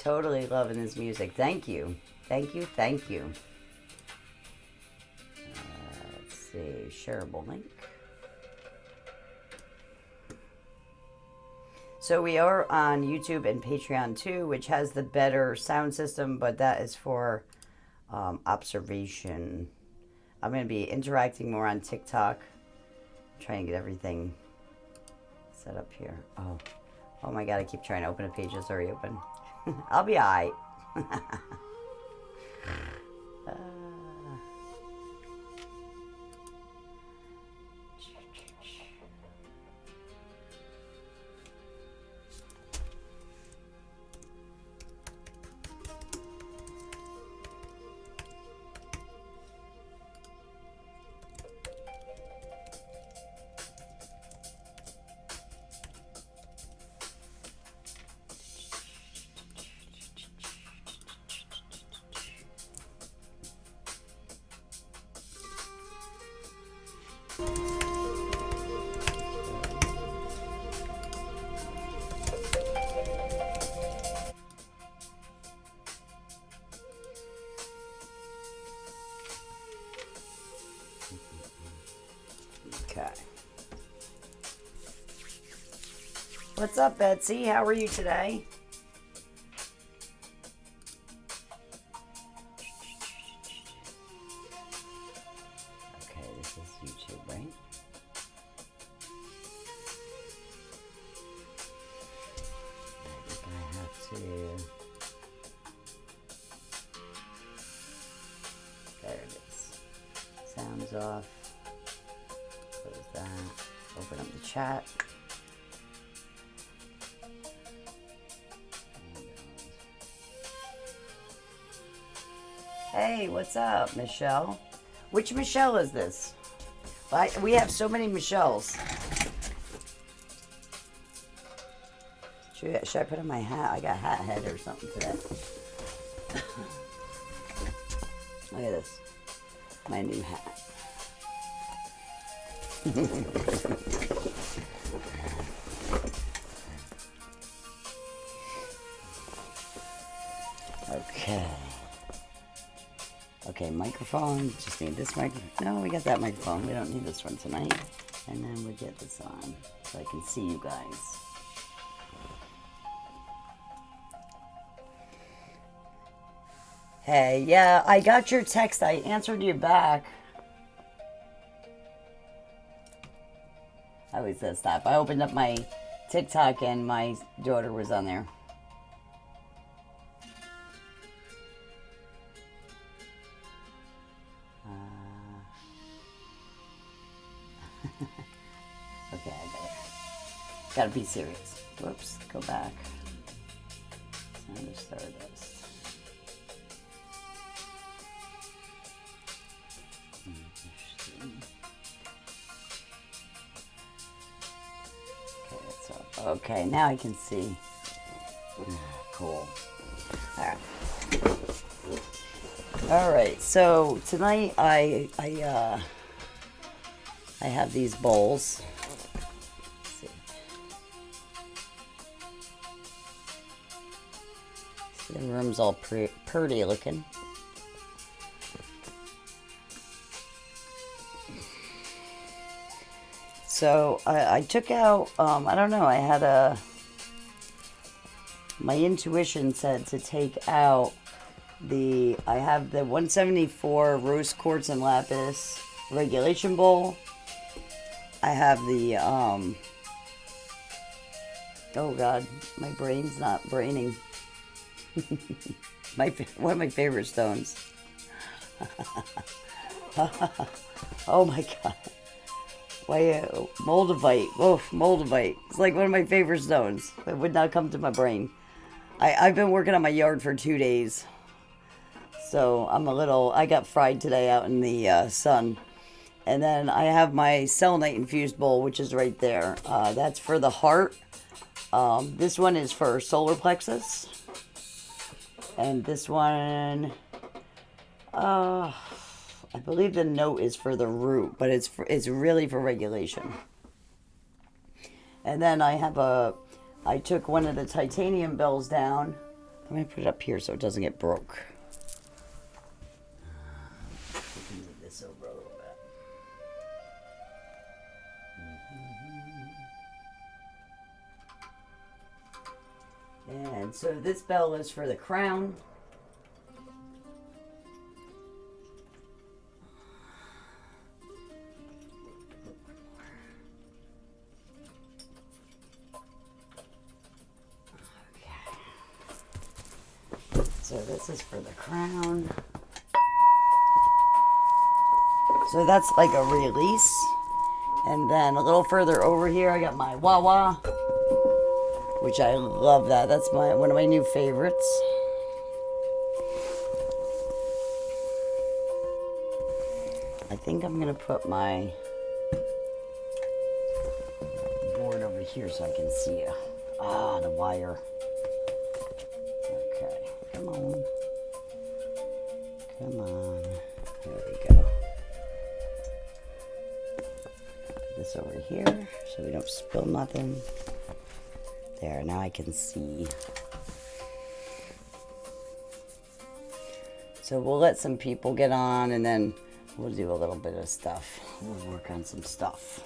Totally loving his music. Thank you. Thank you. Thank you. Let's see. Shareable link. So we are on YouTube and Patreon too, which has the better sound system, but that is for observation. I'm going to be interacting more on TikTok. Trying to get everything set up here. Oh my God, I keep trying to open a page that's already open. I'll be all right. Okay. What's up, Betsy? How are you today? Okay, this is YouTube, right? I think I have to... There it is. Sounds off. Close that. Open up the chat. Hey, what's up, Michelle? Which Michelle is this? We have so many Michelles. Should I put on my hat? I got hat head or something today. Look at this. My new hat. Okay. Okay, microphone. Just need this microphone. No, we got that microphone. We don't need this one tonight. And then we get this on so I can see you guys. Hey, yeah, I got your text. I answered you back. I always said stop. I opened up my TikTok and my daughter was on there. Okay, I gotta be serious. Whoops, go back. Sound of Stardust. Okay, that's off. Okay, now I can see. Cool. All right. So tonight I have these bowls. Let's see. The room's all pretty looking. So I took out, I don't know, I had my intuition said to take out I have the 174 rose quartz and lapis regulation bowl. I have the, oh God, my brain's not braining. One of my favorite stones. Oh my God. Moldavite. Oh, Moldavite. It's like one of my favorite stones. It would not come to my brain. I've been working on my yard for 2 days. So I got fried today out in the sun. And then I have my selenite infused bowl, which is right there. That's for the heart. This one is for solar plexus. And this one, I believe the note is for the root, but it's really for regulation. And then I took one of the titanium bells down. I'm going to put it up here so it doesn't get broke. Move this over a little bit. And so this bell is for the crown. So this is for the crown. So that's like a release. And then a little further over here, I got my wah-wah, which I love that. That's one of my new favorites. I think I'm going to put my board over here so I can see you. Ah, the wire. Okay, come on. Come on. There we go. Put this over here so we don't spill nothing. There, now I can see. So we'll let some people get on and then we'll do a little bit of stuff. We'll work on some stuff.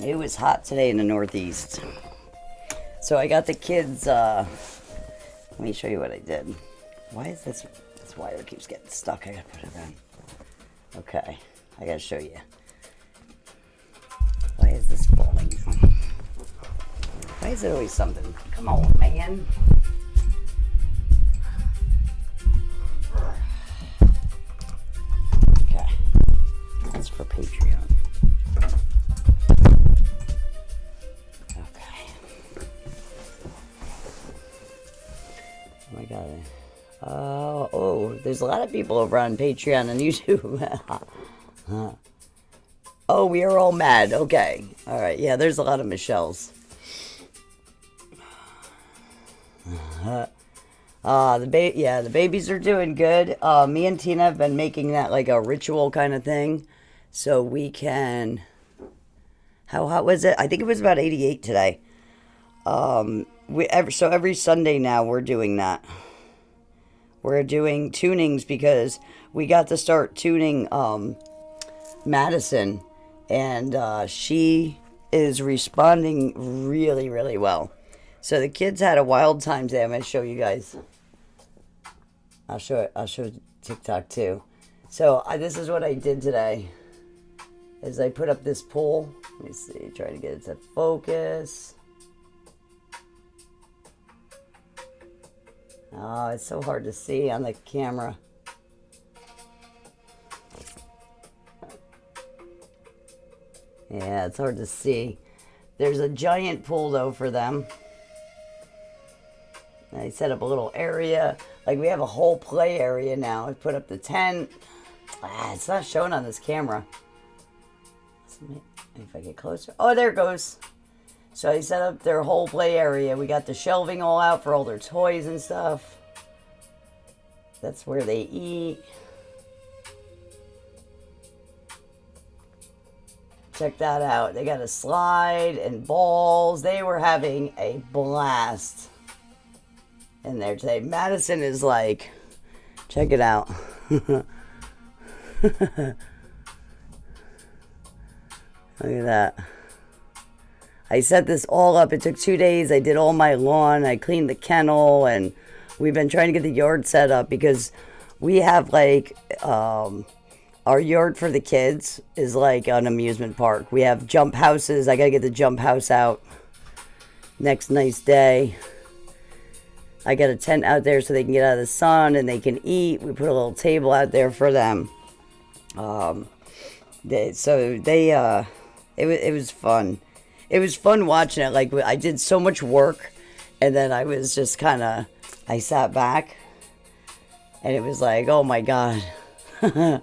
It was hot today in the Northeast. So I got the kids, let me show you what I did. Why is this wire keeps getting stuck? I gotta put it in. Okay, I gotta show you. Why is this falling? Why is it always something? Come on, man. Okay, that's for Patreon. Oh my god. Oh, there's a lot of people over on Patreon and YouTube. Oh, we are all mad. Okay. Alright, yeah, there's a lot of Michelles. The babies are doing good. Me and Tina have been making that like a ritual kind of thing. So we can... How hot was it? I think it was about 88 today. So every Sunday now we're doing that. We're doing tunings because we got to start tuning Madison, and she is responding really, really well. So the kids had a wild time today. I'm going to show you guys. I'll show TikTok too. So this is what I did today. Is I put up this pole. Let me see. Try to get it to focus. Oh, it's so hard to see on the camera. Yeah, it's hard to see. There's a giant pool, though, for them. I set up a little area. Like, we have a whole play area now. I put up the tent. It's not showing on this camera. If I get closer. Oh, there it goes. So I set up their whole play area. We got the shelving all out for all their toys and stuff. That's where they eat. Check that out. They got a slide and balls. They were having a blast in there today. Madison is like, check it out. Look at that. I set this all up. It took 2 days. I did all my lawn. I cleaned the kennel, and we've been trying to get the yard set up because we have like our yard for the kids is like an amusement park. We have jump houses. I gotta get the jump house out next nice day. I got a tent out there so they can get out of the sun and they can eat. We put a little table out there for them. It was fun. It was fun watching it. Like, I did so much work, and then I was just kind of, I sat back, and it was like, oh my God. It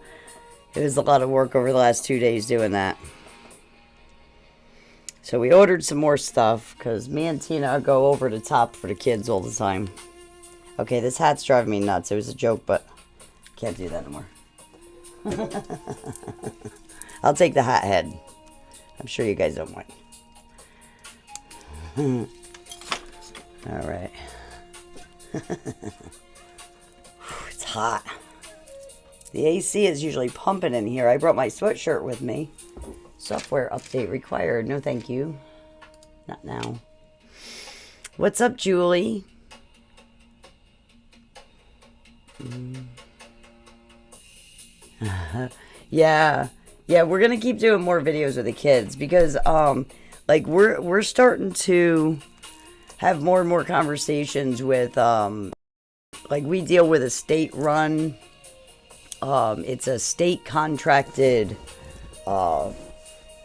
was a lot of work over the last 2 days doing that. So we ordered some more stuff, because me and Tina go over the top for the kids all the time. Okay, this hat's driving me nuts. It was a joke, but can't do that anymore. I'll take the hat head. I'm sure you guys don't mind. All right. It's hot. The AC is usually pumping in here. I brought my sweatshirt with me. Software update required. No, thank you. Not now. What's up, Julie? Yeah, we're gonna keep doing more videos with the kids because like we're starting to have more and more conversations with like we deal with a state run, it's a state contracted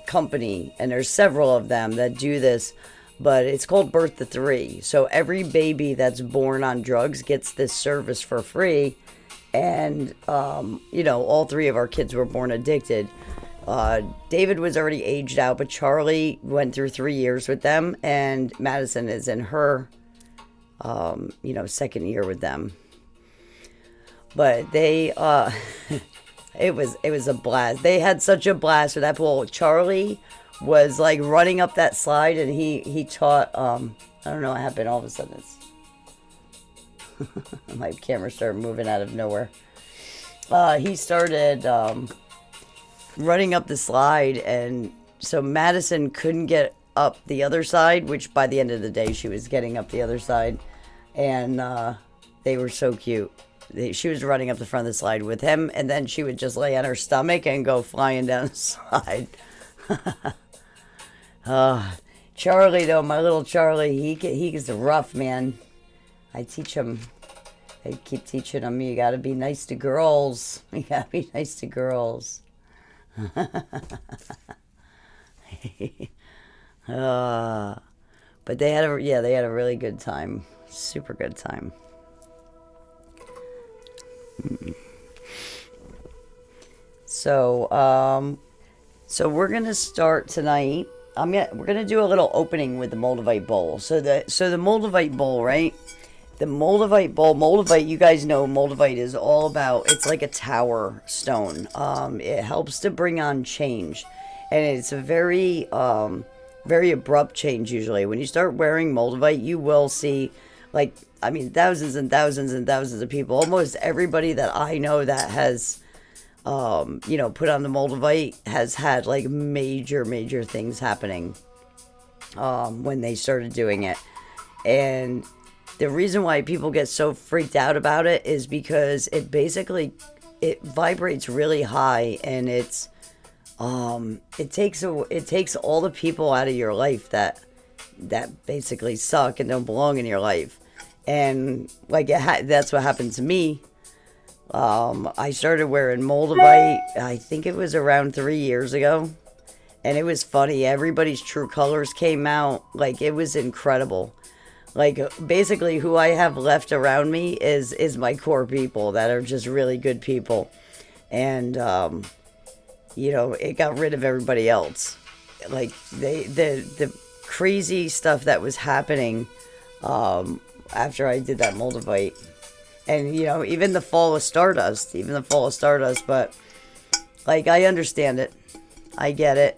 company, and there's several of them that do this, but it's called Birth to Three. So every baby that's born on drugs gets this service for free. And, you know, all three of our kids were born addicted. David was already aged out, but Charlie went through 3 years with them, and Madison is in her, you know, second year with them. But they, it was a blast. They had such a blast with that pool. Charlie was like running up that slide, and he taught, I don't know what happened. All of a sudden it's, my camera started moving out of nowhere. He started running up the slide, and so Madison couldn't get up the other side, which by the end of the day she was getting up the other side, and they were so cute. She was running up the front of the slide with him, and then she would just lay on her stomach and go flying down the slide. Charlie, though, my little Charlie, he's rough, man. I keep teaching him, you gotta be nice to girls. You gotta be nice to girls. But they had a really good time. Super good time. So, so we're gonna start tonight. We're gonna do a little opening with the Moldavite bowl. So the Moldavite bowl, right? The Moldavite bowl, Moldavite, you guys know Moldavite is all about, it's like a tower stone. It helps to bring on change. And it's a very, very abrupt change usually. When you start wearing Moldavite, you will see, like, I mean, thousands and thousands and thousands of people. Almost everybody that I know that has, you know, put on the Moldavite has had, like, major, major things happening when they started doing it. And the reason why people get so freaked out about it is because it vibrates really high, and it takes all the people out of your life that basically suck and don't belong in your life. And like that's what happened to me. I started wearing Moldavite, I think it was around 3 years ago, and it was funny. Everybody's true colors came out. Like, it was incredible. Like, basically, who I have left around me is my core people that are just really good people. And, you know, it got rid of everybody else. Like, the crazy stuff that was happening after I did that Moldavite. And, you know, even the fall of Stardust, but, like, I understand it. I get it.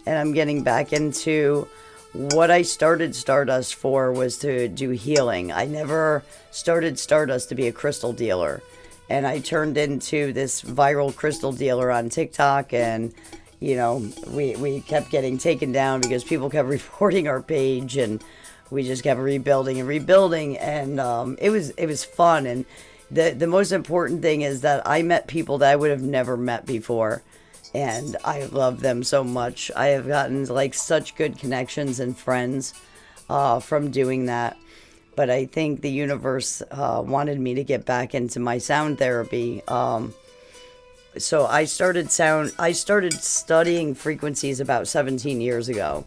And I'm getting back into what I started Stardust for was to do healing. I never started Stardust to be a crystal dealer. And I turned into this viral crystal dealer on TikTok, and, you know, we kept getting taken down because people kept reporting our page, and we just kept rebuilding, and it was fun. And the most important thing is that I met people that I would have never met before. And I love them so much. I have gotten like such good connections and friends from doing that. But I think the universe wanted me to get back into my sound therapy. So I started studying frequencies about 17 years ago.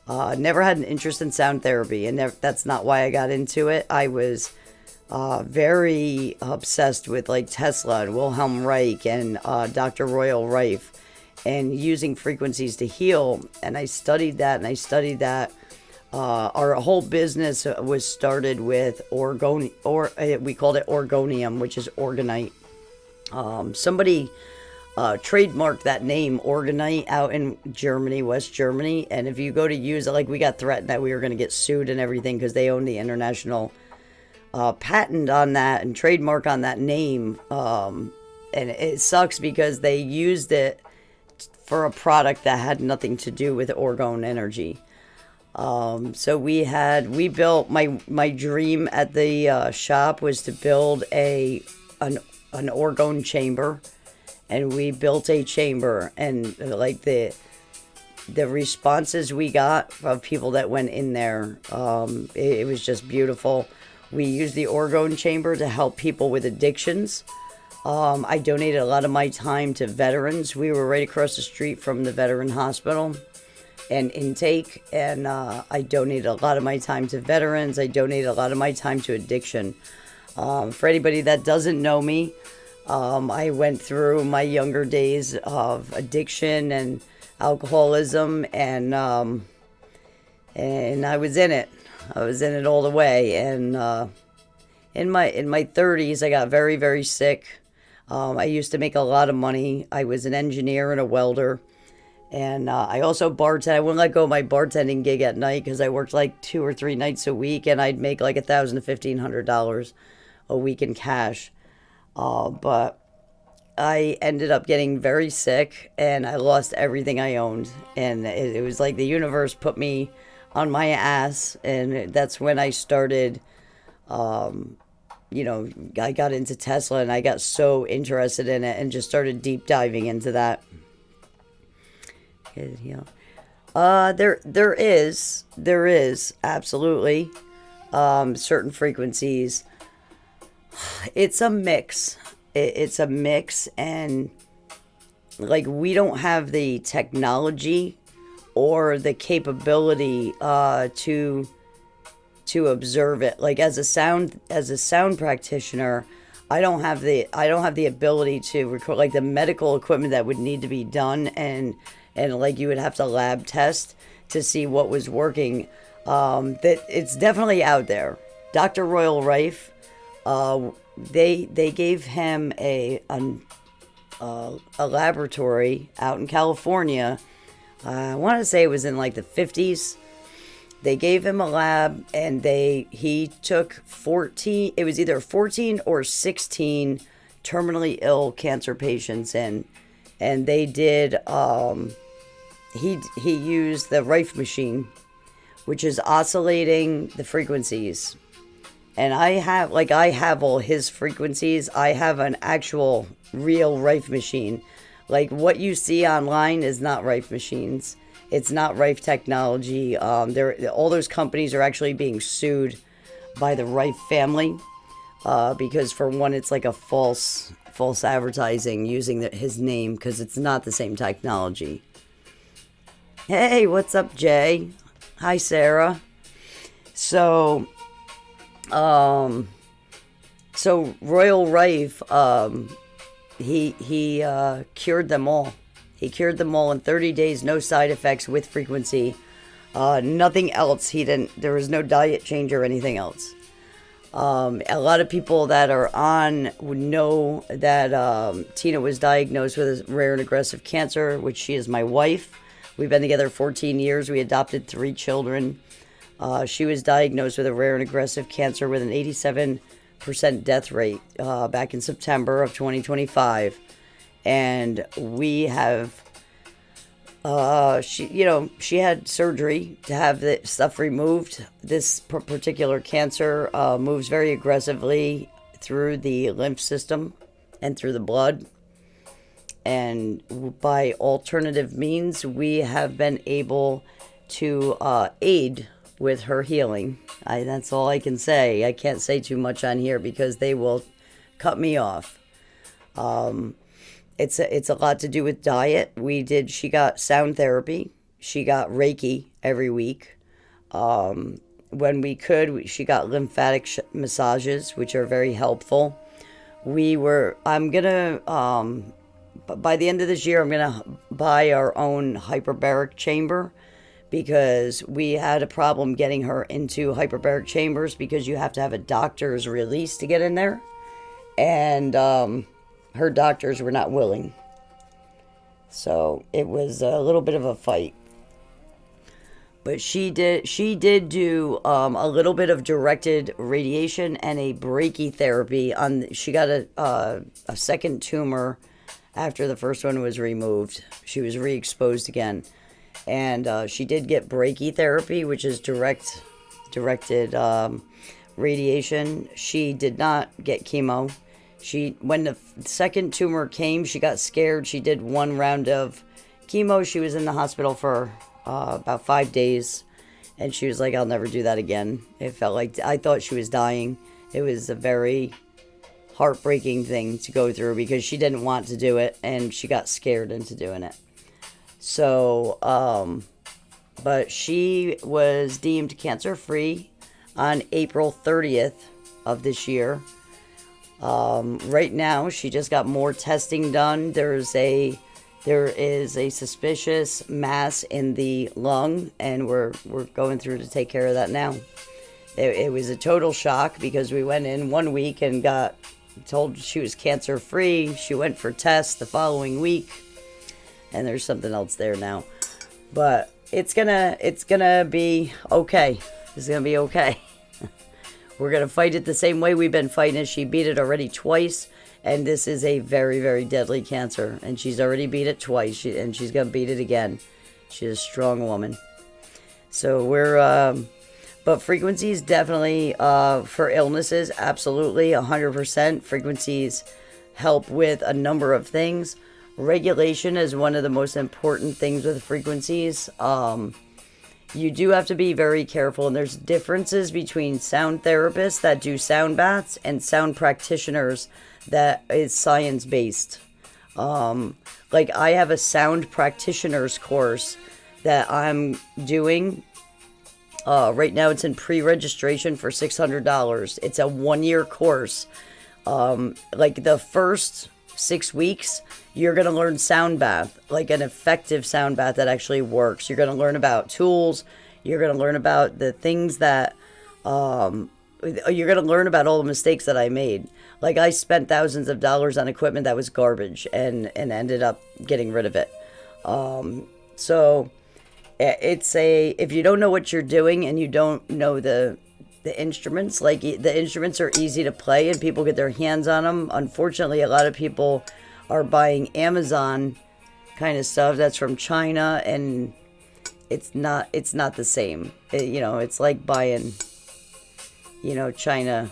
Never had an interest in sound therapy, and that's not why I got into it. I was very obsessed with like Tesla and Wilhelm Reich and Dr. Royal Rife, and using frequencies to heal. And I studied that. Our whole business was started with we called it Orgonium, which is organite. Somebody trademarked that name Organite out in Germany, West Germany, and if you go to use it, like, we got threatened that we were going to get sued and everything because they own the international patent on that and trademark on that name. And it sucks because they used it for a product that had nothing to do with orgone energy. So we built, my dream at the shop was to build an orgone chamber, and we built a chamber, and like the responses we got from people that went in there, it was just beautiful. We used the orgone chamber to help people with addictions. I donated a lot of my time to veterans. We were right across the street from the veteran hospital and intake, and I donated a lot of my time to veterans. I donated a lot of my time to addiction. For anybody that doesn't know me, I went through my younger days of addiction and alcoholism, and I was in it. I was in it all the way. And in my 30s, I got very, very sick. I used to make a lot of money. I was an engineer and a welder. And I also bartended. I wouldn't let go of my bartending gig at night because I worked like 2 or 3 nights a week, and I'd make like $1,000 to $1,500 a week in cash. But I ended up getting very sick, and I lost everything I owned. And it was like the universe put me on my ass, and that's when I started, I got into Tesla, and I got so interested in it and just started deep diving into that. There is absolutely certain frequencies. It's a mix. It's a mix, and like, we don't have the technology or the capability to observe it. Like, as a sound practitioner, I don't have the ability to record, like, the medical equipment that would need to be done, and like, you would have to lab test to see what was working. That it's definitely out there. Dr. Royal Rife, they gave him a laboratory out in California. I want to say it was in like the 50s. They gave him a lab, and he took 14. It was either 14 or 16 terminally ill cancer patients in, and they did. He used the Rife machine, which is oscillating the frequencies. And I have all his frequencies. I have an actual real Rife machine. Like, what you see online is not Rife machines. It's not Rife technology. All those companies are actually being sued by the Rife family because, for one, it's like a false advertising using his name, because it's not the same technology. Hey, what's up, Jay? Hi, Sarah. So Royal Rife, he cured them all. He cured them all in 30 days, no side effects, with frequency. Nothing else. There was no diet change or anything else. A lot of people that are on would know that Tina was diagnosed with a rare and aggressive cancer, which she is my wife. We've been together 14 years. We adopted 3 children. She was diagnosed with a rare and aggressive cancer with an 87% death rate back in September of 2025. And we have, she had surgery to have the stuff removed. This particular cancer moves very aggressively through the lymph system and through the blood. And by alternative means, we have been able to aid with her healing. That's all I can say. I can't say too much on here because they will cut me off. It's a lot to do with diet. She got sound therapy. She got Reiki every week. When we could, she got lymphatic massages, which are very helpful. I'm gonna, by the end of this year, I'm gonna buy our own hyperbaric chamber, because we had a problem getting her into hyperbaric chambers because you have to have a doctor's release to get in there. And her doctors were not willing. So it was a little bit of a fight. But she did do a little bit of directed radiation and a brachytherapy. She got a second tumor after the first one was removed. She was re-exposed again. And she did get brachytherapy, which is directed radiation. She did not get chemo. When the second tumor came, she got scared. She did one round of chemo. She was in the hospital for about 5 days. And she was like, I'll never do that again. It felt like I thought she was dying. It was a very heartbreaking thing to go through because she didn't want to do it. And she got scared into doing it. So, but she was deemed cancer-free on April 30th of this year. Right now, she just got more testing done. There is a suspicious mass in the lung, and we're going through to take care of that now. It was a total shock because we went in 1 week and got told she was cancer-free. She went for tests the following week, and there's something else there now. But it's gonna be okay. It's gonna be okay. We're going to fight it the same way we've been fighting it. She beat it already twice, and this is a very, very deadly cancer. And she's already beat it twice, and she's going to beat it again. She's a strong woman. So but frequencies definitely, for illnesses, absolutely, 100%. Frequencies help with a number of things. Regulation is one of the most important things with frequencies. You do have to be very careful, and there's differences between sound therapists that do sound baths and sound practitioners that is science-based. Like I have a sound practitioner's course that I'm doing. Right now it's in pre-registration for $600. It's a 1-year course. Like the first 6 weeks, you're going to learn sound bath, like an effective sound bath that actually works. You're going to learn about tools. You're going to learn about the things that, you're going to learn about all the mistakes that I made. Like I spent thousands of dollars on equipment that was garbage and ended up getting rid of it. So if you don't know what you're doing and you don't know the instruments, like the instruments are easy to play and people get their hands on them. Unfortunately, a lot of people are buying Amazon kind of stuff that's from China, and it's not the same. It's like buying, China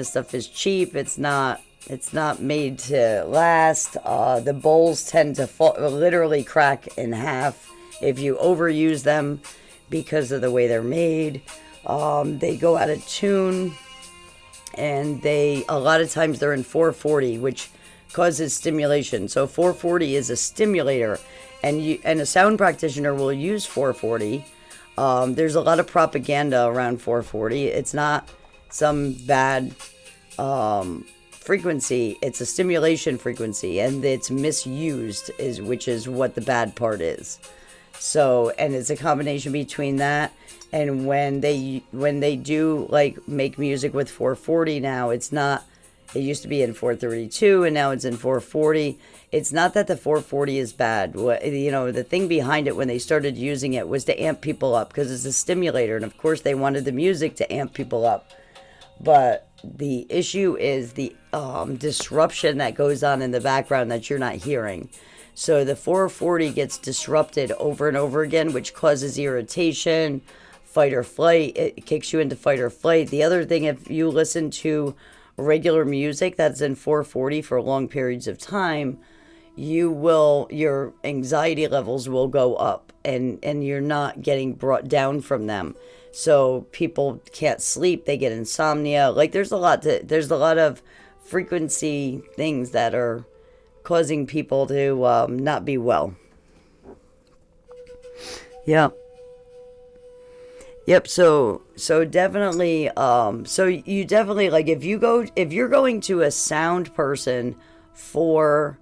stuff is cheap. It's not made to last. The bowls tend to literally crack in half if you overuse them because of the way they're made. They go out of tune, and a lot of times they're in 440, which causes stimulation. So 440 is a stimulator, and a sound practitioner will use 440. There's a lot of propaganda around 440. It's not some bad frequency. It's a stimulation frequency, and it's misused, which is what the bad part is. So, and it's a combination between that and when they do like make music with 440 now, it's not. It used to be in 432, and now it's in 440. It's not that the 440 is bad. The thing behind it when they started using it was to amp people up because it's a stimulator, and of course they wanted the music to amp people up. But the issue is the disruption that goes on in the background that you're not hearing. So the 440 gets disrupted over and over again, which causes irritation, fight or flight. It kicks you into fight or flight. The other thing, if you listen to regular music that's in 440 for long periods of time, your anxiety levels will go up, and you're not getting brought down from them. So people can't sleep, they get insomnia. Like there's a lot of frequency things that are causing people to not be well. Yeah. Yep, so definitely, so you definitely, like, if you're going to a sound person for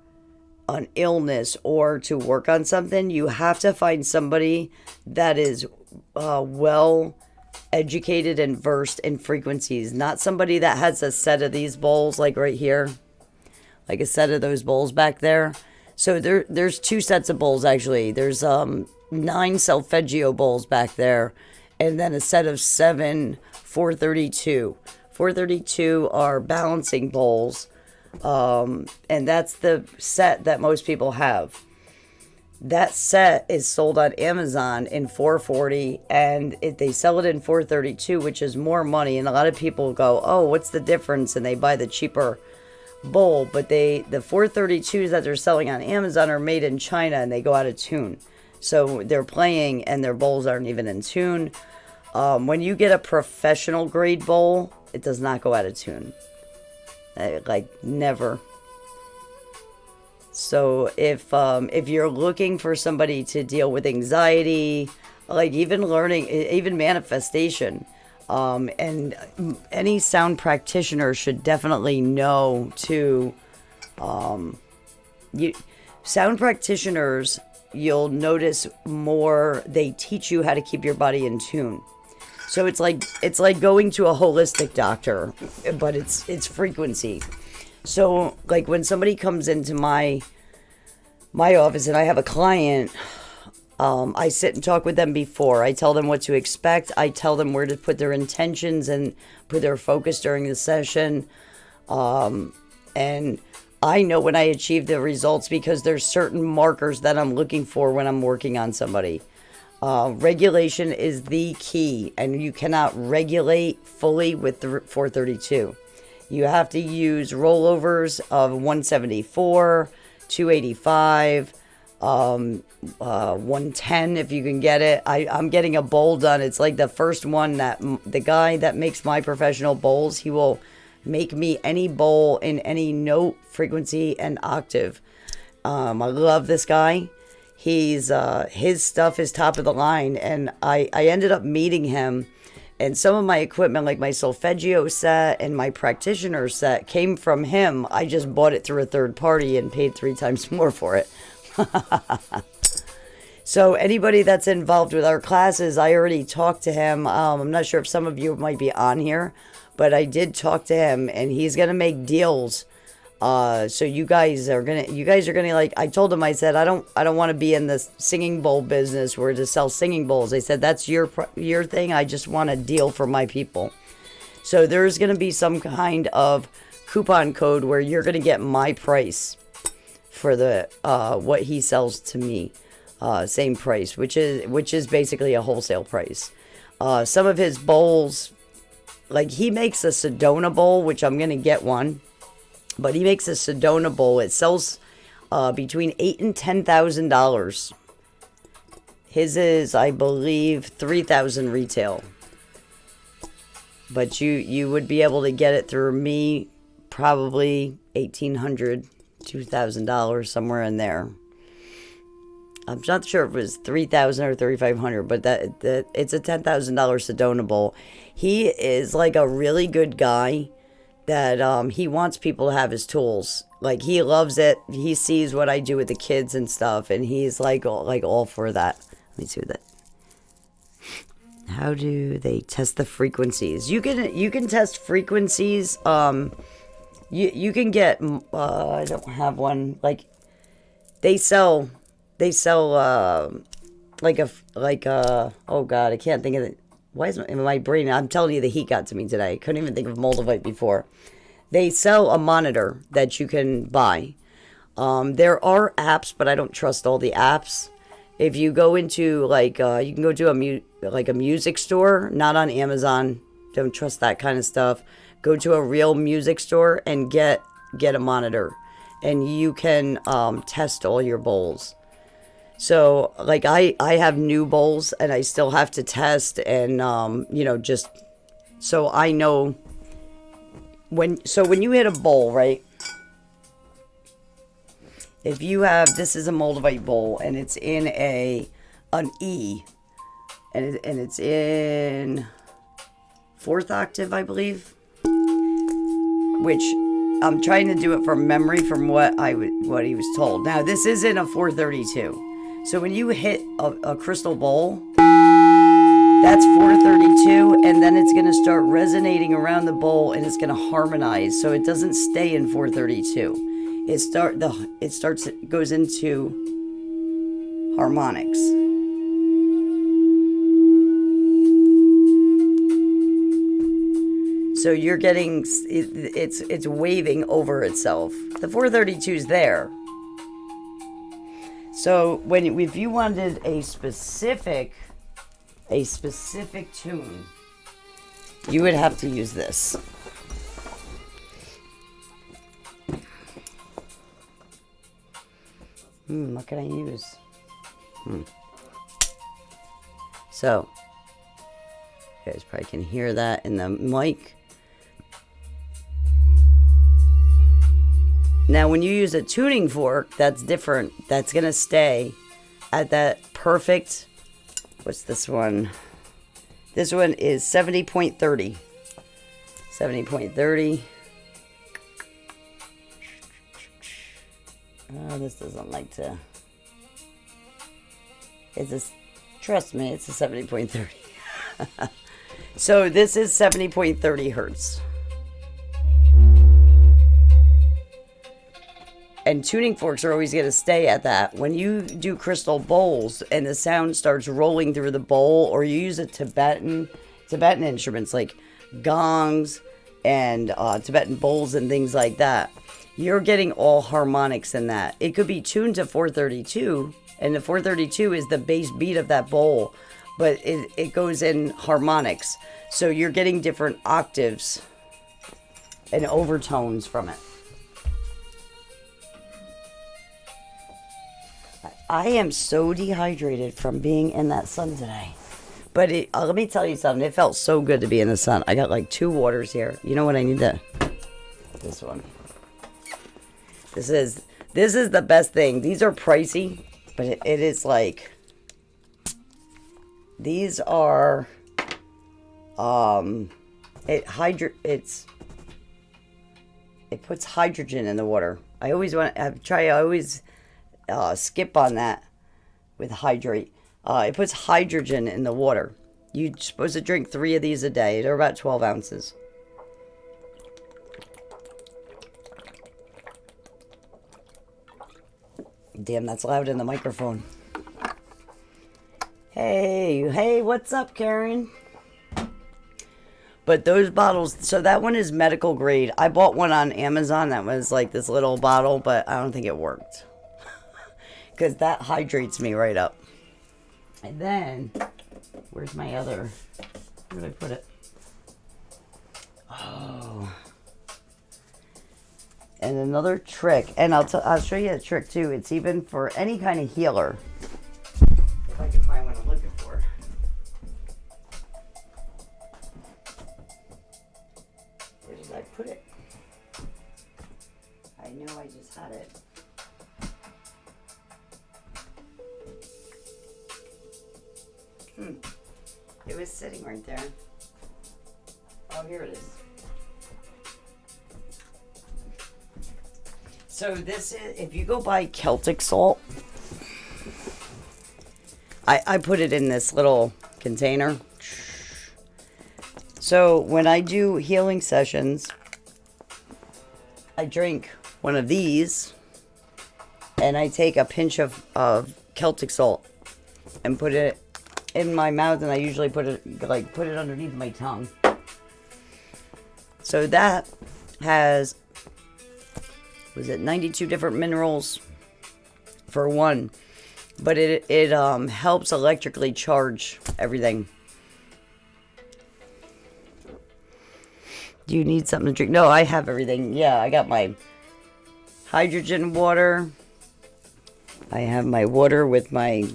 an illness or to work on something, you have to find somebody that is well educated and versed in frequencies, not somebody that has a set of these bowls like right here, like a set of those bowls back there. So there's two sets of bowls actually. There's 9 solfeggio bowls back there, and then a set of 7 432. 432 are balancing bowls, and that's the set that most people have. That set is sold on Amazon in 440, and they sell it in 432, which is more money. And a lot of people go, "Oh, what's the difference?" And they buy the cheaper bowl. But the 432s that they're selling on Amazon are made in China, and they go out of tune. So they're playing, and their bowls aren't even in tune. When you get a professional grade bowl, it does not go out of tune. Like never. So if you're looking for somebody to deal with anxiety, like even learning, even manifestation, and any sound practitioner should definitely know to, sound practitioners, you'll notice more, they teach you how to keep your body in tune. So it's like going to a holistic doctor, but it's frequency. So like when somebody comes into my office and I have a client, I sit and talk with them before. I tell them what to expect. I tell them where to put their intentions and put their focus during the session. And I know when I achieve the results because there's certain markers that I'm looking for when I'm working on somebody. Regulation is the key, and you cannot regulate fully with the 432. You have to use rollovers of 174, 285, 110 if you can get it. I'm getting a bowl done. It's like the first one that the guy that makes my professional bowls, he will make me any bowl in any note, frequency, and octave. I love this guy. He's his stuff is top of the line, and I ended up meeting him. And some of my equipment, like my solfeggio set and my practitioner set, came from him. I just bought it through a third party and paid 3 times more for it. So anybody that's involved with our classes, I already talked to him. I'm not sure if some of you might be on here, but I did talk to him, and he's gonna make deals. So you guys are gonna like, I told him, I said, I don't want to be in the singing bowl business where to sell singing bowls. I said, that's your thing. I just want a deal for my people. So there's going to be some kind of coupon code where you're going to get my price for the, what he sells to me. Same price, which is basically a wholesale price. Some of his bowls, like he makes a Sedona bowl, which I'm going to get one. But he makes a Sedona bowl. It sells between $8,000 and $10,000. His is, I believe, $3,000 retail. But you would be able to get it through me, probably $1,800, $2,000, somewhere in there. I'm not sure if it was $3,000 or $3,500, but that it's a $10,000 Sedona bowl. He is like a really good guy. That he wants people to have his tools. Like he loves it. He sees what I do with the kids and stuff, and he's like all for that. Let me see what that. How do they test the frequencies? You can test frequencies. You can get. I don't have one. Like they sell. Like a. Oh God, I can't think of it. Why is my brain? I'm telling you, the heat got to me today. I couldn't even think of Moldavite before. They sell a monitor that you can buy. There are apps, but I don't trust all the apps. If you go into you can go to a music store, not on Amazon. Don't trust that kind of stuff. Go to a real music store and get a monitor, and you can test all your bowls. So, like, I have new bowls, and I still have to test, and, just so I know when you hit a bowl, right? If you have, this is a Moldavite bowl, and it's in an E, and it's in 4th octave, I believe, which I'm trying to do it from memory from what he was told. Now this isn't a 432. So when you hit a crystal bowl, that's 432, and then it's going to start resonating around the bowl, and it's going to harmonize. So it doesn't stay in 432. It goes into harmonics. So you're getting it's waving over itself. The 432 is there. So if you wanted a specific tune, you would have to use this. What can I use? So, you guys probably can hear that in the mic. Now, when you use a tuning fork, that's different. That's going to stay at that perfect... What's this one? This one is 70.30. 70.30. Oh, this doesn't like to... Trust me, it's a 70.30. So this is 70.30 hertz. And tuning forks are always going to stay at that. When you do crystal bowls and the sound starts rolling through the bowl, or you use a Tibetan instruments like gongs and Tibetan bowls and things like that, you're getting all harmonics in that. It could be tuned to 432, and the 432 is the bass beat of that bowl, but it goes in harmonics. So you're getting different octaves and overtones from it. I am so dehydrated from being in that sun today. But let me tell you something. It felt so good to be in the sun. I got like 2 waters here. You know what I need to... This one. This is the best thing. These are pricey, but it is like... These are... It puts hydrogen in the water. I always skip on that with hydrate. It puts hydrogen in the water. You're supposed to drink 3 of these a day. They're about 12 ounces. Damn, that's loud in the microphone. Hey, what's up, Karen? But those bottles, so that one is medical grade. I bought one on Amazon that was like this little bottle, but I don't think it worked. Because that hydrates me right up. And then, where's my other, where did I put it? Oh. And another trick, and I'll show you a trick too. It's even for any kind of healer. If I can find what I'm looking for. Where did I put it? I know I just had it. It was sitting right there. Oh, here it is. So this is, if you go buy Celtic salt, I put it in this little container. So when I do healing sessions, I drink one of these, and I take a pinch of Celtic salt and put it in my mouth, and I usually put it underneath my tongue. So that has, was it 92 different minerals for one, but it helps electrically charge everything. Do you need something to drink? No, I have everything. Yeah, I got my hydrogen water. I have my water with my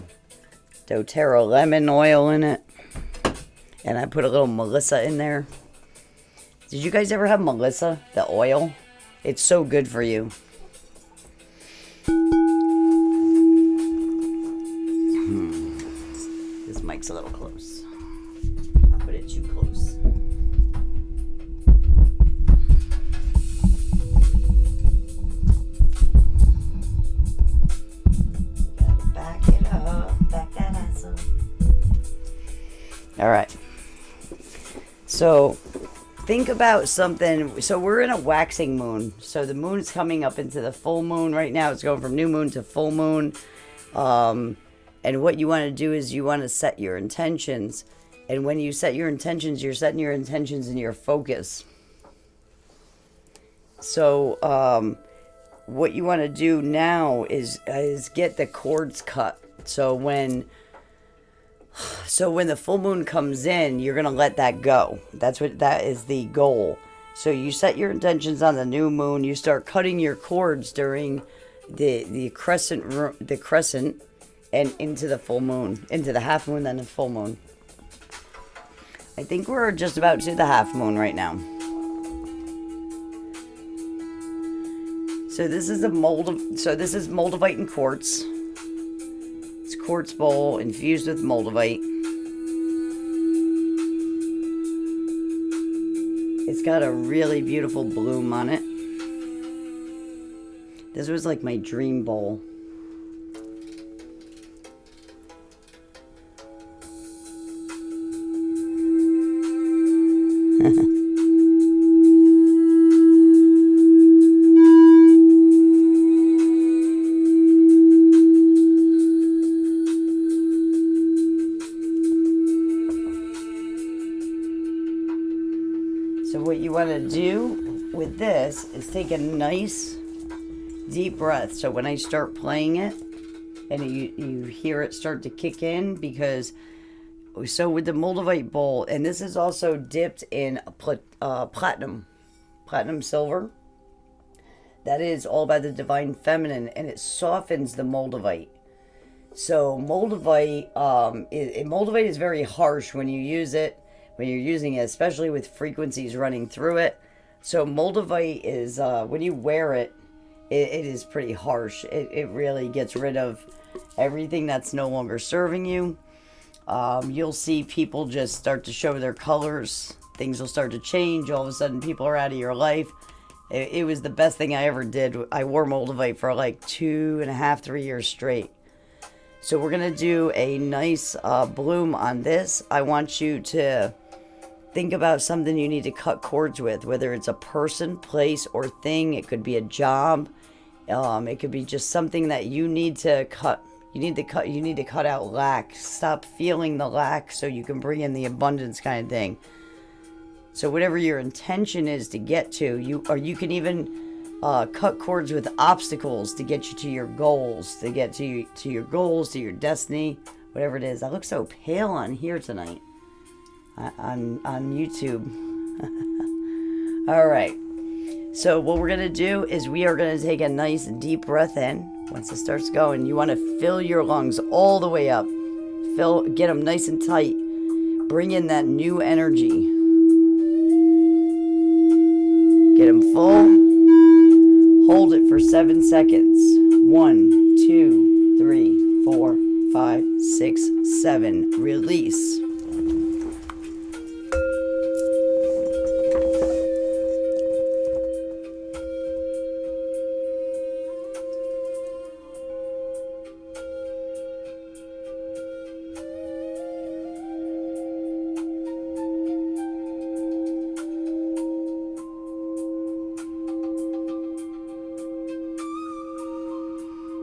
doTERRA lemon oil in it. And I put a little Melissa in there. Did you guys ever have Melissa, the oil? It's so good for you. This mic's a little close. I put it too close. All right. So think about something. So we're in a waxing moon. So the moon's coming up into the full moon right now. It's going from new moon to full moon. And what you want to do is you want to set your intentions. And when you set your intentions, you're setting your intentions in your focus. So what you want to do now is get the cords cut. So when the full moon comes in, you're going to let that go. That is the goal. So you set your intentions on the new moon. You start cutting your cords during the crescent and into the full moon, into the half moon, then the full moon. I think we're just about to the half moon right now. So this is this is moldavite and quartz. It's quartz bowl infused with moldavite. It's got a really beautiful bloom on it. This was like my dream bowl. So what you want to do with this is take a nice deep breath. So when I start playing it and you hear it start to kick in, because so with the moldavite bowl, and this is also dipped in platinum silver. That is all by the divine feminine, and it softens the moldavite. So moldavite is very harsh when you use it. When you're using it, especially with frequencies running through it. So moldavite is, when you wear it, it is pretty harsh. It really gets rid of everything that's no longer serving you. You'll see people just start to show their colors. Things will start to change. All of a sudden, people are out of your life. It was the best thing I ever did. I wore moldavite for like 2.5, 3 years straight. So we're going to do a nice bloom on this. I want you to think about something you need to cut cords with, whether it's a person, place, or thing. It could be a job. It could be just something that you need to cut. You need to cut out lack. Stop feeling the lack so you can bring in the abundance kind of thing. So whatever your intention is to get to, you can even cut cords with obstacles to get you to your goals, to get to your goals, to your destiny, whatever it is. I look so pale on here tonight. On YouTube. All right. So what we're going to do is we are going to take a nice deep breath in. Once it starts going, you want to fill your lungs all the way up. Get them nice and tight. Bring in that new energy. Get them full. Hold it for 7 seconds. 1, 2, 3, 4, 5, 6, 7. Release.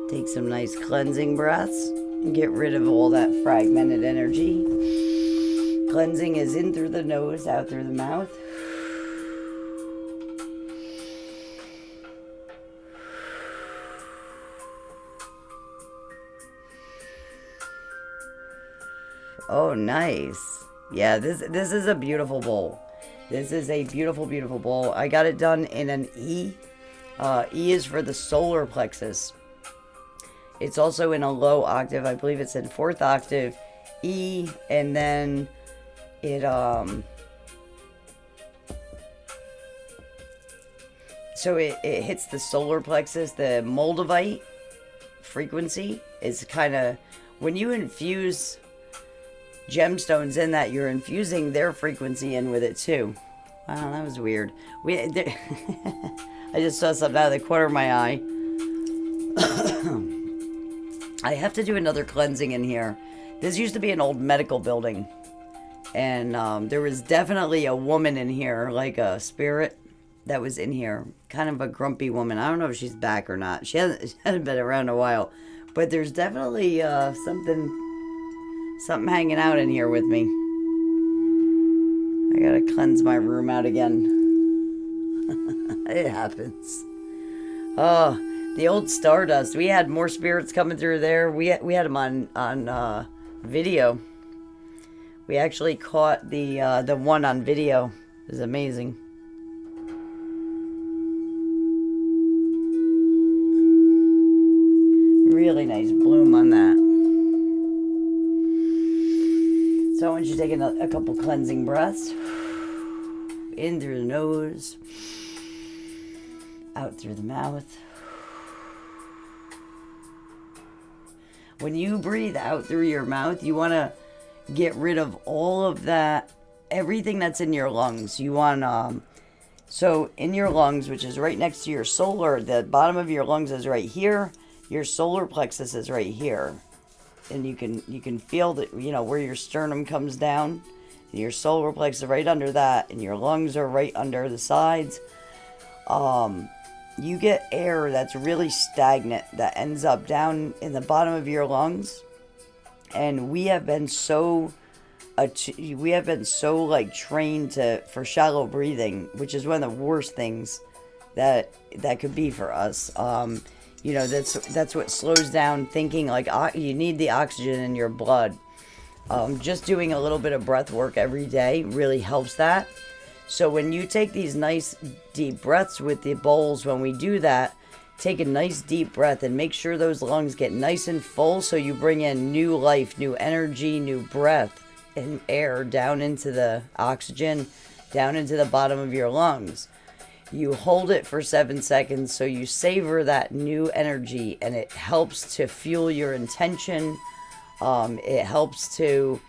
Take some nice cleansing breaths and get rid of all that fragmented energy. Cleansing is in through the nose, out through the mouth. Oh, nice. Yeah, this is a beautiful bowl. This is a beautiful, beautiful bowl. I got it done in an E. E is for the solar plexus. It's also in a low octave. I believe it's in 4th octave, E, and then it so it hits the solar plexus. The moldavite frequency is kind of, when you infuse gemstones in that, you're infusing their frequency in with it too. Wow, that was weird. I just saw something out of the corner of my eye. I have to do another cleansing in here. This used to be an old medical building. And there was definitely a woman in here, like a spirit that was in here. Kind of a grumpy woman. I don't know if she's back or not. She hasn't been around a while. But there's definitely something hanging out in here with me. I gotta cleanse my room out again. It happens. Oh, the old Stardust. We had more spirits coming through there. We had them on video. We actually caught the one on video. It was amazing. Really nice bloom on that. So I want you to take a couple cleansing breaths. In through the nose. Out through the mouth. When you breathe out through your mouth, you want to get rid of all of that, everything that's in your lungs. You want, so in your lungs, which is right next to your solar, the bottom of your lungs is right here. Your solar plexus is right here. And you can feel that, where your sternum comes down. And your solar plexus is right under that. And your lungs are right under the sides. You get air that's really stagnant that ends up down in the bottom of your lungs. And we have been so like trained for shallow breathing, which is one of the worst things that could be for us. That's what slows down thinking. Like, you need the oxygen in your blood. Just doing a little bit of breath work every day really helps that. So when you take these nice deep breaths with the bowls, when we do that, take a nice deep breath and make sure those lungs get nice and full, so you bring in new life, new energy, new breath and air down into the oxygen, down into the bottom of your lungs. You hold it for 7 seconds so you savor that new energy, and it helps to fuel your intention. It helps to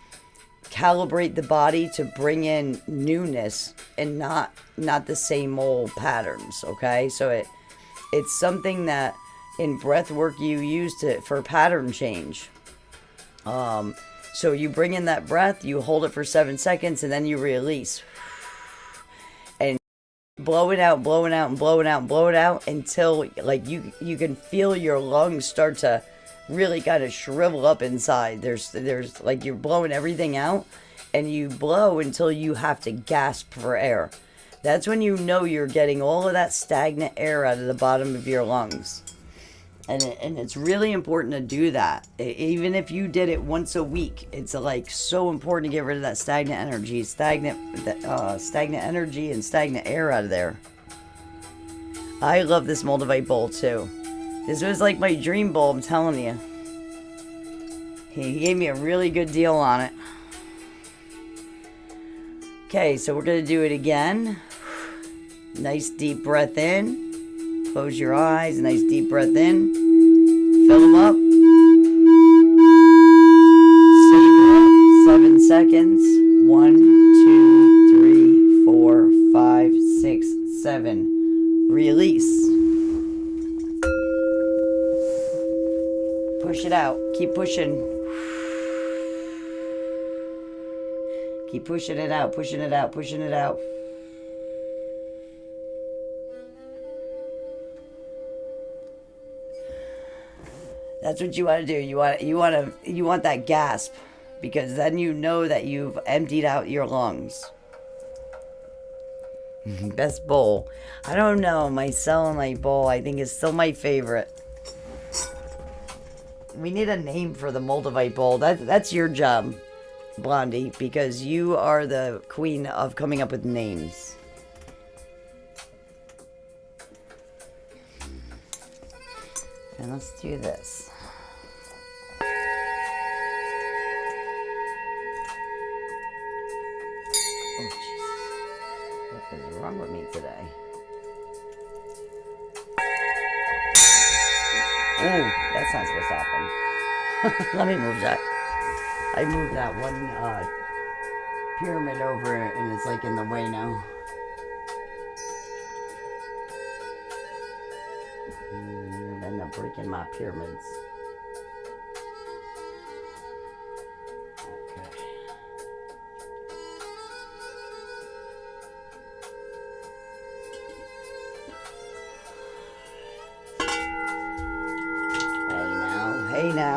calibrate the body to bring in newness and not the same old patterns. Okay, so it's something that in breath work you use for pattern change. So you bring in that breath, you hold it for 7 seconds, and then you release. And blow it out, blowing out, and blowing out, and blow it out until like you can feel your lungs start to really kind of shrivel up inside. There's like you're blowing everything out, and you blow until you have to gasp for air. That's when you know you're getting all of that stagnant air out of the bottom of your lungs. And it's really important to do that. Even if you did it once a week, it's like so important to get rid of that stagnant energy, stagnant energy and stagnant air out of there. I love this Moldavite bowl too. This was like my dream bowl, I'm telling you. He gave me a really good deal on it. Okay, so we're going to do it again. Nice deep breath in. Close your eyes, nice deep breath in. Fill them up. 7 seconds. 1, 2, 3, 4, 5, 6, 7. Release. Push it out. Keep pushing. Keep pushing it out, pushing it out, pushing it out. That's what you want to do. You want that gasp, because then you know that you've emptied out your lungs. Best bowl. I don't know. My selenite bowl, I think, is still my favorite. We need a name for the Moldavite bowl. That's your job, Blondie, because you are the queen of coming up with names. And let's do this. Oh, Jesus. What is wrong with me today? Oh, that's not supposed to happen. Let me move that. I moved that one pyramid over, and it's like in the way now. And end up breaking my pyramids. Okay.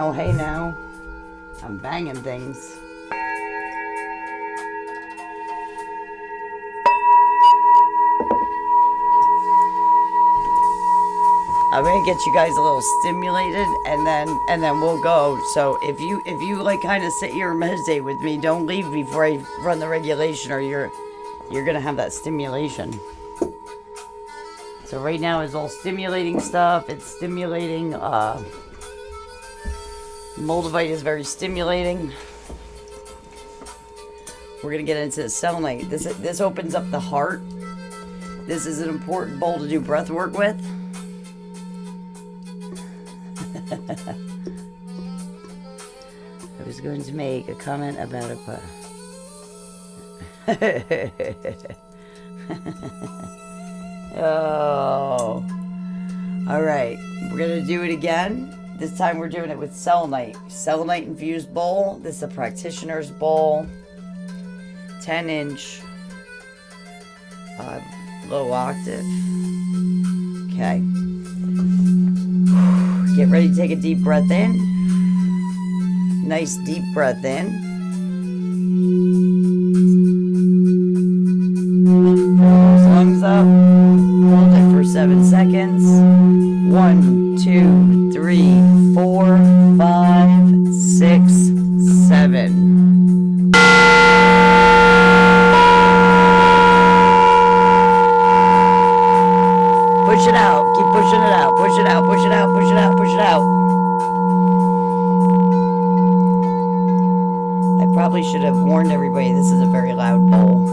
now, hey now. I'm banging things. I'm gonna get you guys a little stimulated, and then we'll go. So if you like kind of sit here and meditate with me, don't leave before I run the regulation, or you're gonna have that stimulation. So right now is all stimulating stuff. It's stimulating. Moldavite is very stimulating. We're gonna get into the selenite. This opens up the heart. This is an important bowl to do breath work with. I was going to make a comment about a oh. Alright, we're going to do it again. This time we're doing it with selenite. Selenite infused bowl. This is a practitioner's bowl. 10-inch. Low octave. Okay. Get ready to take a deep breath in. Nice deep breath in. Fill those lungs up. Hold it for 7 seconds. 1, 2, 3, 4, 5, 6, 7. Push it out. Keep pushing it out. Push it out. Push it out. Push it out. Push it out. I probably should have warned everybody this is a very loud bowl.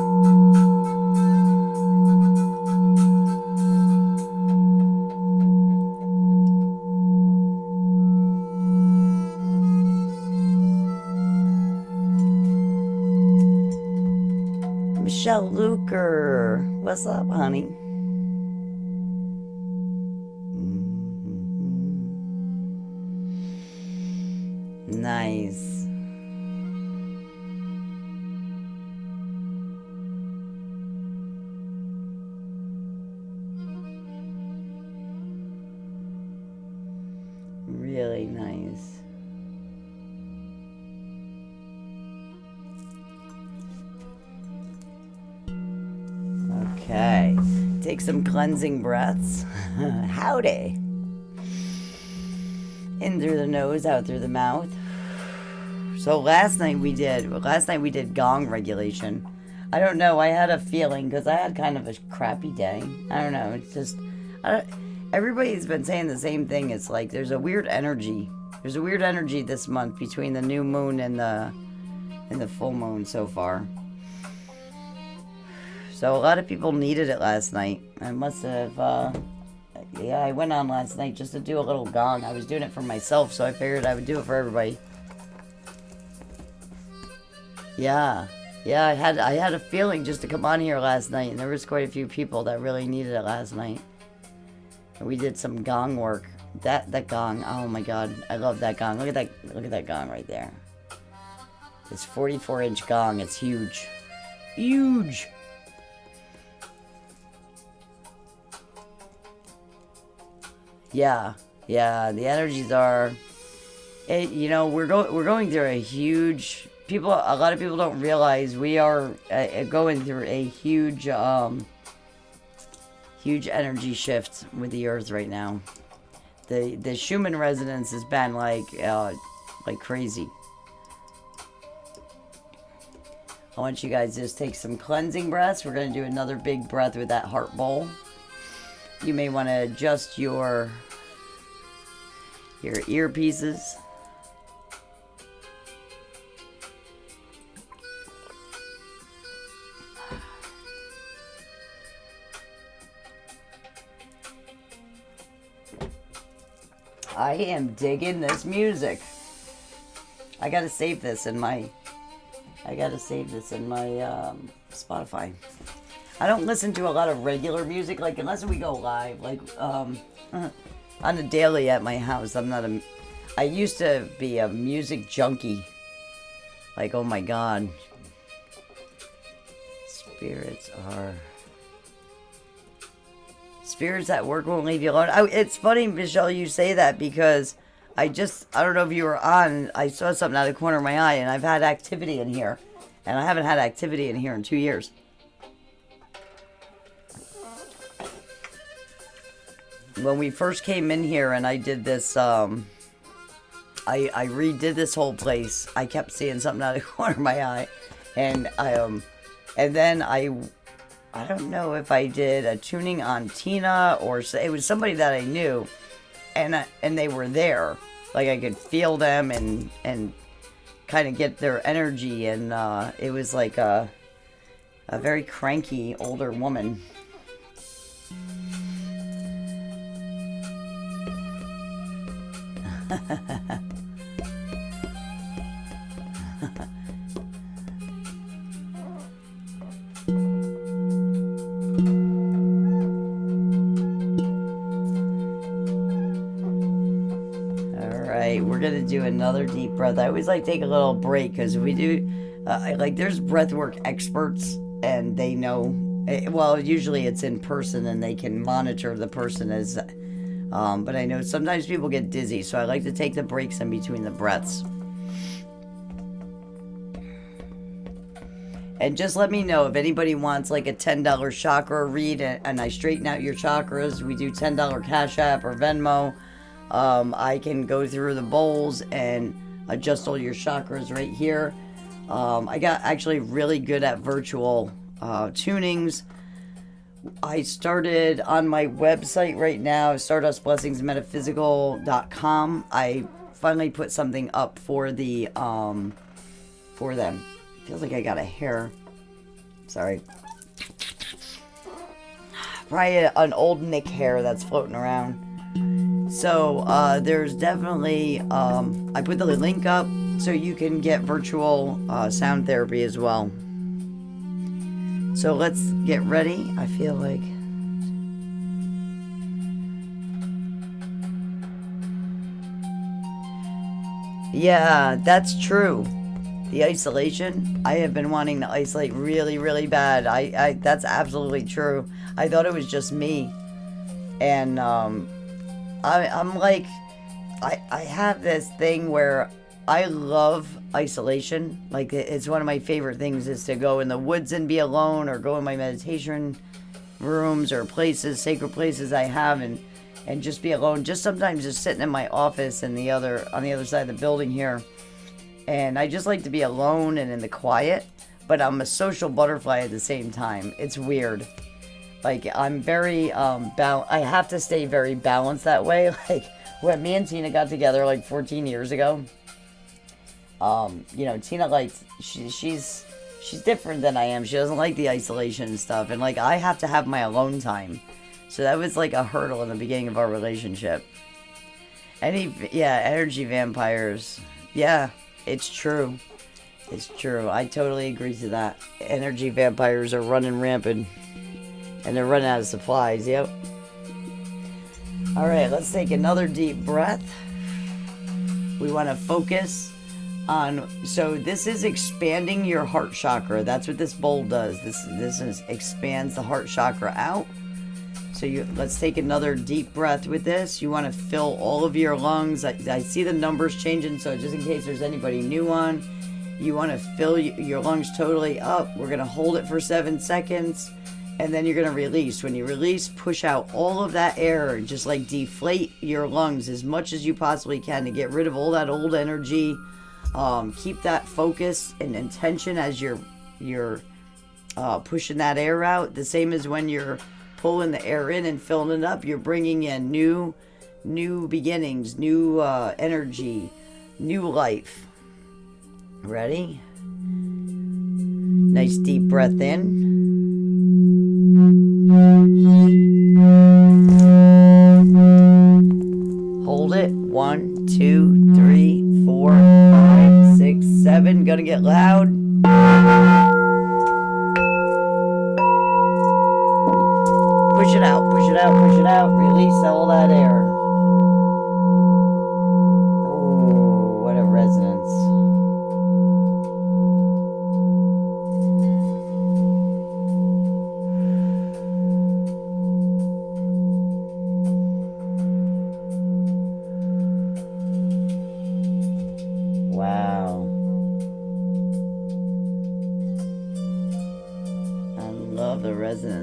Michelle Luker. What's up, honey? Nice. Really nice. Okay. Take some cleansing breaths. Howdy. In through the nose, out through the mouth. So last night we did gong regulation. I don't know, I had a feeling, because I had kind of a crappy day. I don't know, it's just, everybody's been saying the same thing. It's like there's a weird energy. There's a weird energy this month between the new moon and the full moon so far. So a lot of people needed it last night. I must have, yeah, I went on last night just to do a little gong. I was doing it for myself, so I figured I would do it for everybody. Yeah, I had a feeling just to come on here last night, and there was quite a few people that really needed it last night. And we did some gong work. That gong, oh my god, I love that gong. Look at that gong right there. It's 44-inch gong. It's huge. Huge. Yeah, the energies are, you know, we're going through a huge, a lot of people don't realize we are going through a huge energy shift with the earth right now. The Schumann resonance has been like crazy. I want you guys to just take some cleansing breaths. We're going to do another big breath with that heart bowl. You may want to adjust your earpieces. I am digging this music. I gotta save this in my Spotify. I don't listen to a lot of regular music, like unless we go live, like on the daily at my house. I used to be a music junkie. Like, oh my god. Spirits at work won't leave you alone. It's funny, Michelle, you say that, because I don't know if you were on, I saw something out of the corner of my eye, and I've had activity in here. And I haven't had activity in here in 2 years. When we first came in here and I did this, I redid this whole place. I kept seeing something out of the corner of my eye. And and then I don't know if I did a tuning on Tina or it was somebody that I knew. And they were there. Like I could feel them and kind of get their energy, and it was like a very cranky older woman. We're gonna do another deep breath. I always like to take a little break because we do there's breathwork experts and they know well, usually it's in person and they can monitor the person as but I know sometimes people get dizzy, so I like to take the breaks in between the breaths. And just let me know if anybody wants like a $10 chakra read and I straighten out your chakras. We do $10 Cash App or Venmo. I can go through the bowls and adjust all your chakras right here. I got actually really good at virtual tunings. I started on my website right now, StardustBlessingsMetaphysical.com. I finally put something up for the for them. Feels like I got a hair. Sorry. Probably an old Nick hair that's floating around. So there's definitely I put the link up so you can get virtual sound therapy as well. So let's get ready. I feel like yeah, that's true. The isolation, I have been wanting to isolate really, really bad. I that's absolutely true. I thought it was just me. And I'm like, I have this thing where I love isolation. Like, it's one of my favorite things is to go in the woods and be alone, or go in my meditation rooms or places, sacred places I have, and just be alone. Just sometimes just sitting in my office and on the other side of the building here. And I just like to be alone and in the quiet, but I'm a social butterfly at the same time. It's weird. Like, I'm very, I have to stay very balanced that way. Like, when me and Tina got together, like, 14 years ago, you know, Tina likes, she's different than I am. She doesn't like the isolation and stuff. And, like, I have to have my alone time. So that was, like, a hurdle in the beginning of our relationship. Energy vampires. Yeah, it's true. It's true. I totally agree to that. Energy vampires are running rampant. And they're running out of supplies, yep. Alright, let's take another deep breath. We want to focus on, so this is expanding your heart chakra. That's what this bowl does. This expands the heart chakra out. So let's take another deep breath with this. You want to fill all of your lungs. I see the numbers changing, so just in case there's anybody new on, you want to fill your lungs totally up. We're going to hold it for 7 seconds. And then you're going to release. When you release, push out all of that air and just like deflate your lungs as much as you possibly can to get rid of all that old energy. Keep that focus and intention as you're pushing that air out. The same as when you're pulling the air in and filling it up. You're bringing in new beginnings, new energy, new life. Ready? Nice deep breath in. Hold it. 1, 2, 3, 4, 5, 6, 7. Gonna get loud. Push it out, push it out, push it out. Release all that air. Ooh, what a resonance.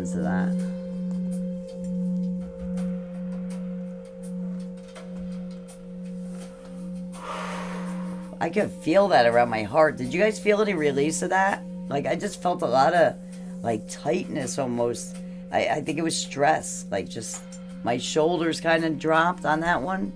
sense of that. I could feel that around my heart. Did you guys feel any release of that? Like, I just felt a lot of, like, tightness almost. I think it was stress. Like, just my shoulders kind of dropped on that one.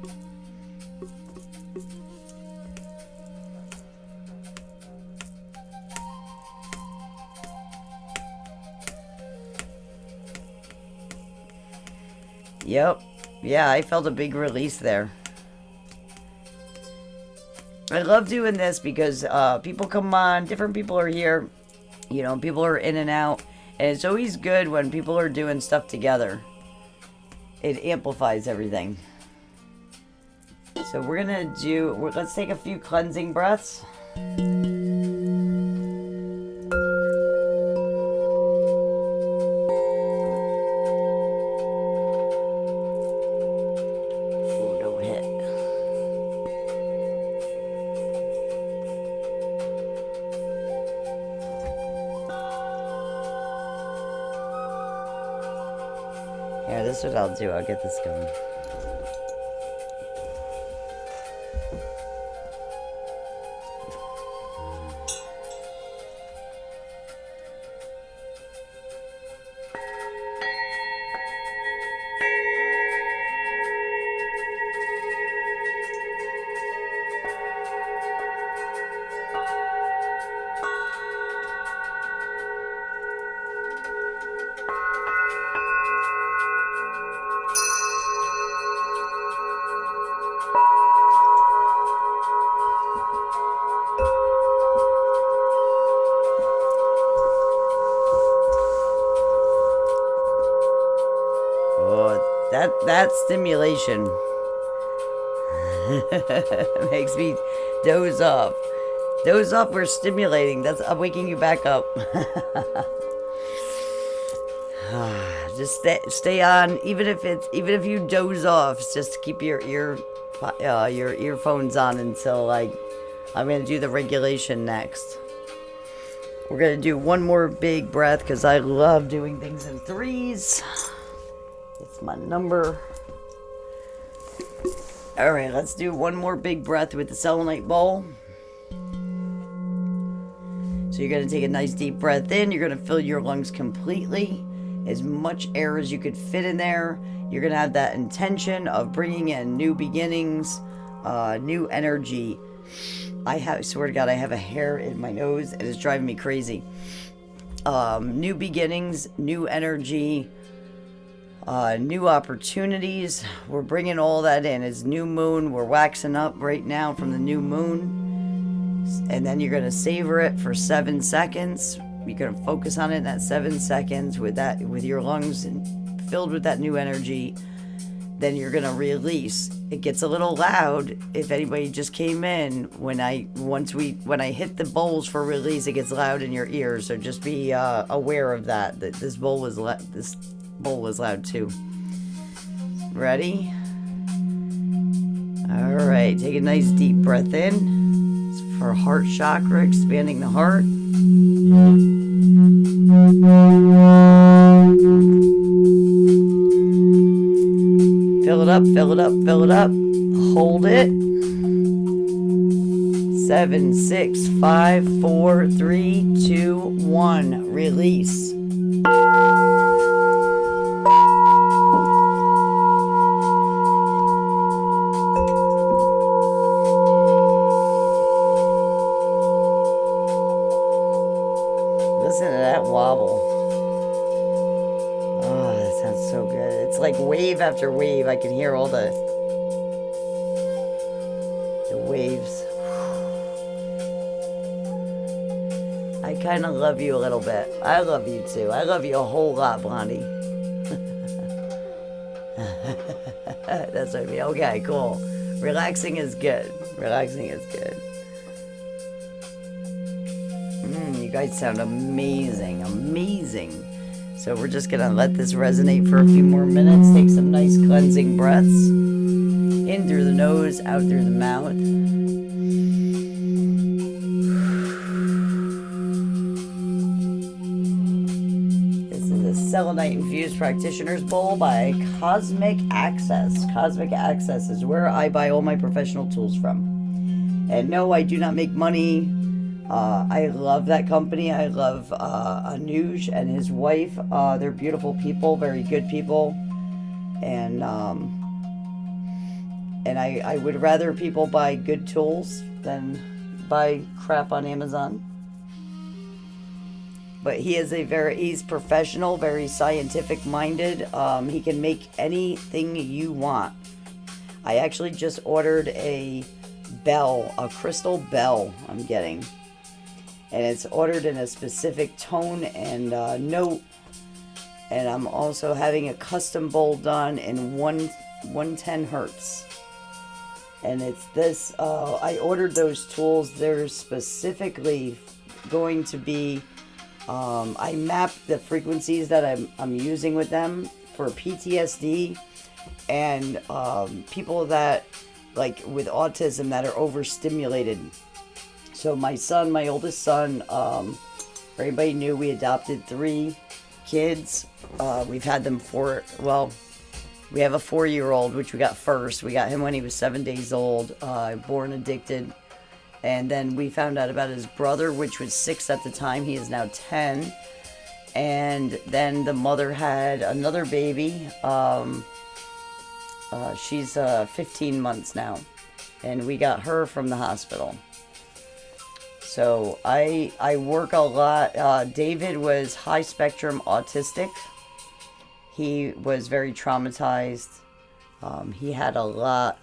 Yep. Yeah, I felt a big release there. I love doing this because people come on, different people are here, you know, people are in and out, and it's always good when people are doing stuff together. It amplifies everything. So we're gonna let's take a few cleansing breaths. Yeah, this is what I'll do. I'll get this going. That stimulation makes me doze off. Doze off, we're stimulating. I'm waking you back up. Just stay on, even if you doze off, just keep your earphones on until I'm gonna do the regulation next. We're gonna do one more big breath because I love doing things in threes. It's my number. Alright, let's do one more big breath with the selenite bowl. So you're going to take a nice deep breath in. You're going to fill your lungs completely. As much air as you could fit in there. You're going to have that intention of bringing in new beginnings, new energy. I swear to God, I have a hair in my nose and it's driving me crazy. New beginnings, new energy, new opportunities. We're bringing all that in. It's new moon. We're waxing up right now from the new moon. And then you're going to savor it for 7 seconds. You're going to focus on it in that 7 seconds with your lungs filled with that new energy. Then you're going to release. It gets a little loud if anybody just came in. When I hit the bowls for release, it gets loud in your ears. So just be aware of that this bowl was loud too. Ready? All right, take a nice deep breath in. It's for heart chakra, expanding the heart. Fill it up, fill it up, fill it up. Hold it. 7, 6, 5, 4, 3, 2, 1. Release. Listen to that wobble. Oh, that sounds so good. It's like wave after wave. I can hear all the waves. I kind of love you a little bit. I love you too. I love you a whole lot, Blondie. That's what I mean. Okay, cool. Relaxing is good. Relaxing is good. You guys sound amazing. Amazing. So we're just going to let this resonate for a few more minutes. Take some nice cleansing breaths. In through the nose, out through the mouth. This is a Selenite Infused Practitioner's Bowl by Cosmic Access. Cosmic Access is where I buy all my professional tools from. And no, I do not make money. I love that company. I love Anuj and his wife. They're beautiful people, very good people. And I would rather people buy good tools than buy crap on Amazon. But he's professional, very scientific minded. He can make anything you want. I actually just ordered a crystal bell I'm getting. And it's ordered in a specific tone and note. And I'm also having a custom bowl done in 110 hertz. And it's this, I ordered those tools. They're specifically going to be, I mapped the frequencies that I'm using with them for PTSD and people that, like with autism, that are overstimulated. So my oldest son, for everybody new, we adopted 3 kids. We've had them we have a 4-year-old, which we got first. We got him when he was 7 days old, born addicted. And then we found out about his brother, which was 6 at the time. He is now 10. And then the mother had another baby. She's 15 months now. And we got her from the hospital. So I work a lot. David was high spectrum autistic. He was very traumatized. He had a lot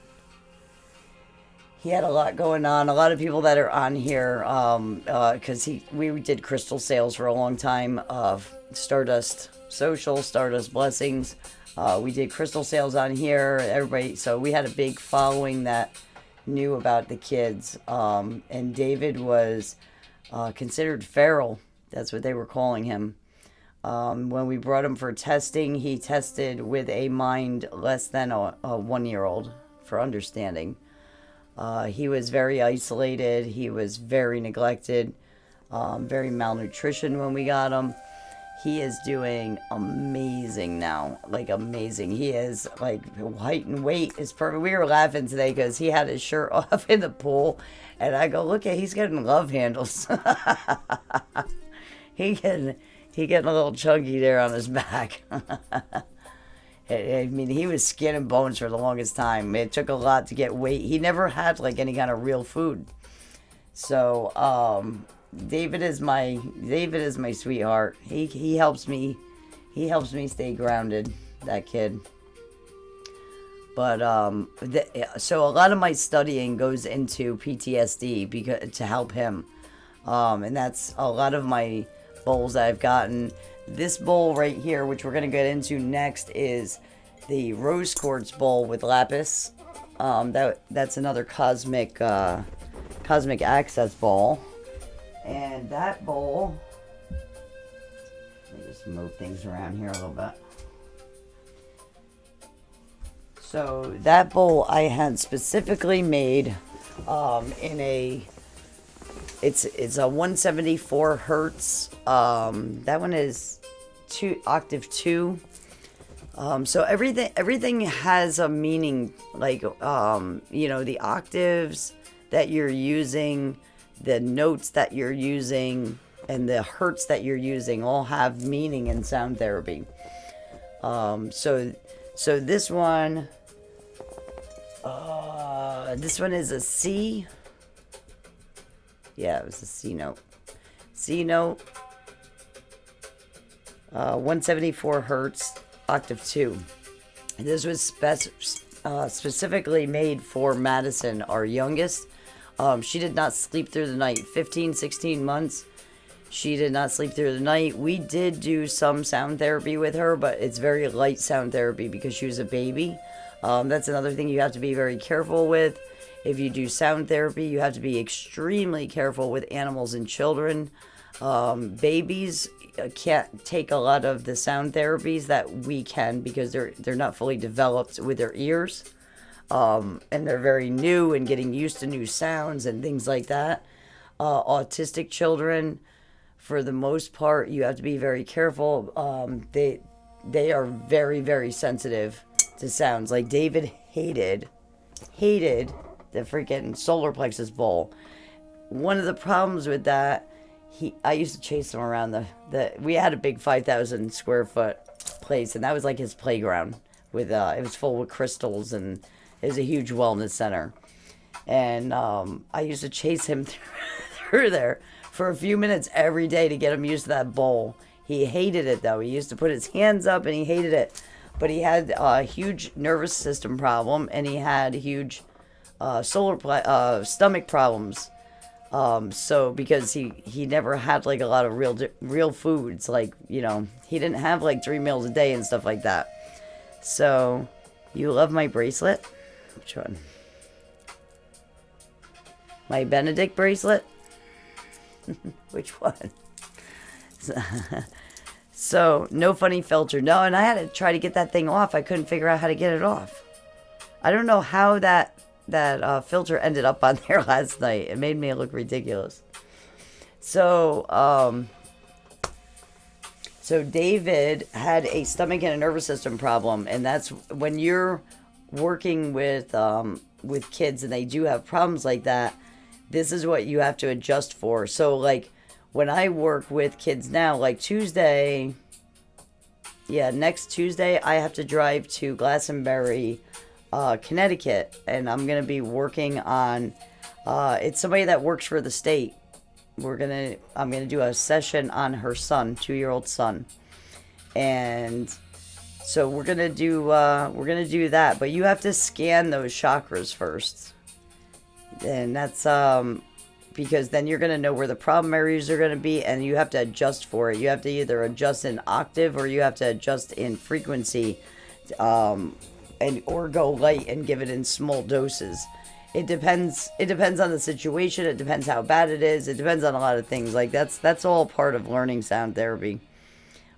going on. A lot of people that are on here, because we did crystal sales for a long time. Stardust Social, Stardust Blessings. We did crystal sales on here. Everybody, so we had a big following that knew about the kids. And David was considered feral. That's what they were calling him. When we brought him for testing, he tested with a mind less than a 1-year-old for understanding. He was very isolated. He was very neglected, very malnutrition when we got him. He is doing amazing now, like amazing. He is like height and weight is perfect. We were laughing today because he had his shirt off in the pool, and I go, look he's getting love handles. He getting a little chunky there on his back. I mean, he was skin and bones for the longest time. It took a lot to get weight. He never had like any kind of real food. So, David is my sweetheart. He helps me stay grounded, that kid. But so a lot of my studying goes into PTSD to help him. And that's a lot of my bowls that I've gotten. This bowl right here, which we're going to get into next, is the Rose Quartz bowl with lapis. That's another cosmic access bowl. And that bowl, let me just move things around here a little bit. So that bowl I had specifically made it's a 174 hertz. That one is octave 2. So everything has a meaning, like the octaves that you're using, the notes that you're using, and the hertz that you're using all have meaning in sound therapy. So this one is a C. Yeah, it was a C note. C note. 174 hertz, octave 2. This was specifically made for Madison, our youngest. She did not sleep through the night. 15, 16 months. She did not sleep through the night. We did do some sound therapy with her, but it's very light sound therapy because she was a baby. That's another thing you have to be very careful with. If you do sound therapy, you have to be extremely careful with animals and children. Babies can't take a lot of the sound therapies that we can because they're not fully developed with their ears. And they're very new and getting used to new sounds and things like that. Autistic children, for the most part, you have to be very careful. They are very, very sensitive to sounds. Like David hated the freaking solar plexus bowl. One of the problems with that, I used to chase him around we had a big 5,000 square foot place, and that was like his playground with it was full with crystals, and it was a huge wellness center. And I used to chase him through there for a few minutes every day to get him used to that bowl. He hated it though. He used to put his hands up and he hated it. But he had a huge nervous system problem, and he had huge stomach problems. So because he never had like a lot of real foods, like, you know, he didn't have like 3 meals a day and stuff like that. So, you love my bracelet? Which one? My Benedict bracelet? Which one? So, no funny filter. No, and I had to try to get that thing off. I couldn't figure out how to get it off. I don't know how that filter ended up on there last night. It made me look ridiculous. So David had a stomach and a nervous system problem, and that's when you're working with kids and they do have problems like that. This is what you have to adjust for. So like when I work with kids now, like next Tuesday, I have to drive to Glastonbury, Connecticut, and I'm gonna be working on. It's somebody that works for the state. I'm gonna do a session on her son, 2-year-old son, and so we're gonna do that. But you have to scan those chakras first, and that's because then you're going to know where the problem areas are going to be, and you have to adjust for it. You have to either adjust in octave or you have to adjust in frequency, or go light and give it in small doses. It depends on the situation. It depends how bad it is. It depends on a lot of things. Like that's all part of learning sound therapy.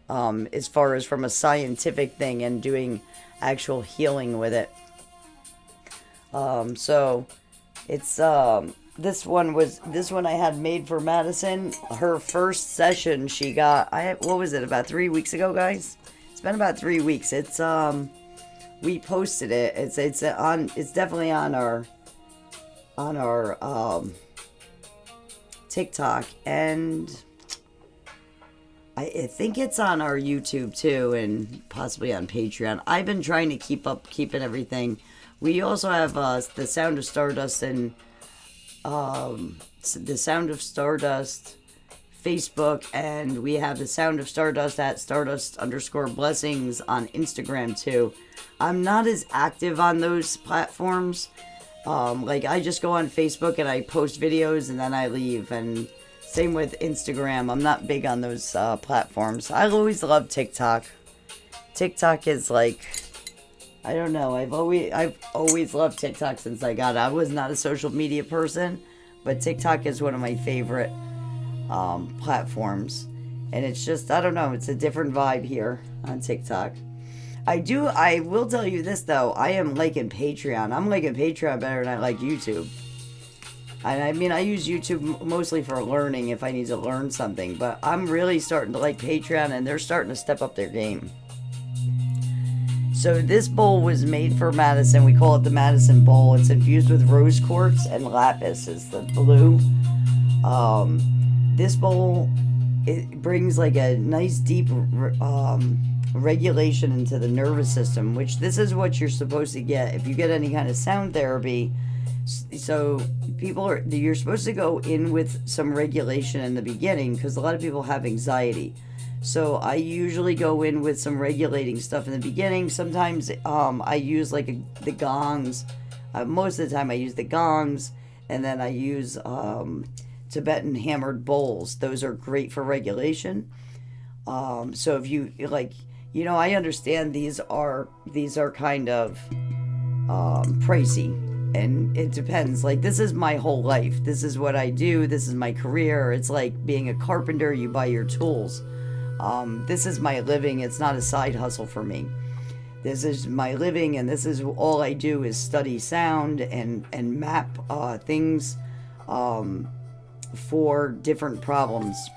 As far as from a scientific thing and doing actual healing with it. So it's this one I had made for Madison. Her first session she got, what was it, about 3 weeks ago, guys? It's been about 3 weeks. It's we posted it. It's definitely on our TikTok, and I think it's on our YouTube too, and possibly on Patreon. I've been trying to keeping everything. We also have the Sound of Stardust and the Sound of Stardust Facebook, and we have the Sound of Stardust at Stardust_blessings on Instagram too. I'm not as active on those platforms. Like I just go on Facebook and I post videos and then I leave, and same with Instagram. I'm not big on those platforms. I always love TikTok. TikTok is like, I don't know. I've always loved TikTok since I got it. I was not a social media person, but TikTok is one of my favorite platforms. And it's just, I don't know, it's a different vibe here on TikTok. I will tell you this though, I am liking Patreon. I'm liking Patreon better than I like YouTube. And I mean, I use YouTube mostly for learning if I need to learn something, but I'm really starting to like Patreon, and they're starting to step up their game. So this bowl was made for Madison. We call it the Madison Bowl. It's infused with rose quartz and lapis is the blue. This bowl, it brings like a nice deep regulation into the nervous system, which this is what you're supposed to get if you get any kind of sound therapy. So you're supposed to go in with some regulation in the beginning, because a lot of people have anxiety. So I usually go in with some regulating stuff in the beginning. Sometimes I use the gongs. Most of the time I use the gongs, and then I use Tibetan hammered bowls. Those are great for regulation. So if you I understand these are kind of pricey. And it depends. Like, this is my whole life. This is what I do. This is my career. It's like being a carpenter. You buy your tools. This is my living. It's not a side hustle for me. This is my living, and this is all I do is study sound and map things for different problems.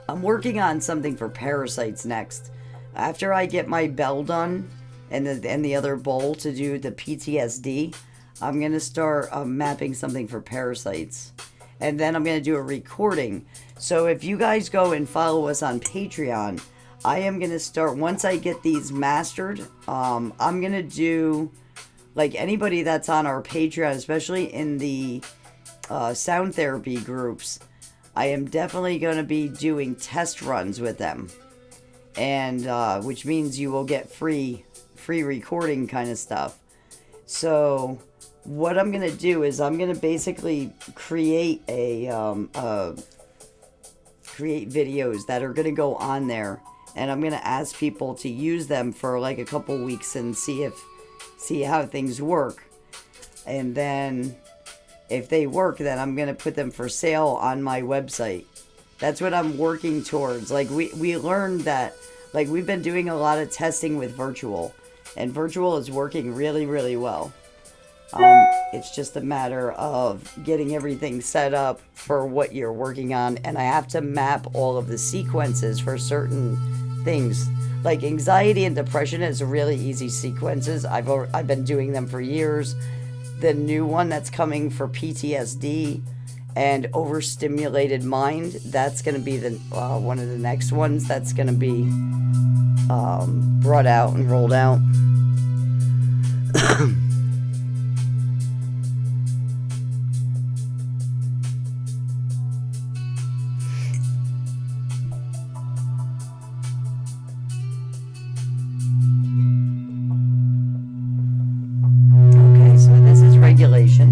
I'm working on something for parasites next. After I get my bell done and the other bowl to do the PTSD, I'm gonna start mapping something for parasites, and then I'm gonna do a recording. So if you guys go and follow us on Patreon, I am gonna start once I get these mastered. I'm gonna do like anybody that's on our Patreon, especially in the sound therapy groups. I am definitely going to be doing test runs with them, and which means you will get free recording kind of stuff. So what I'm going to do is I'm going to basically create create videos that are going to go on there, and I'm going to ask people to use them for like a couple weeks and see how things work. And then if they work, then I'm going to put them for sale on my website. That's what I'm working towards. Like we learned that, like, we've been doing a lot of testing with virtual, and virtual is working really, really well. It's just a matter of getting everything set up for what you're working on, and I have to map all of the sequences for certain things. Like anxiety and depression is really easy sequences. I've been doing them for years. The new one that's coming for PTSD and overstimulated mind, that's going to be the one of the next ones that's going to be brought out and rolled out. Regulation.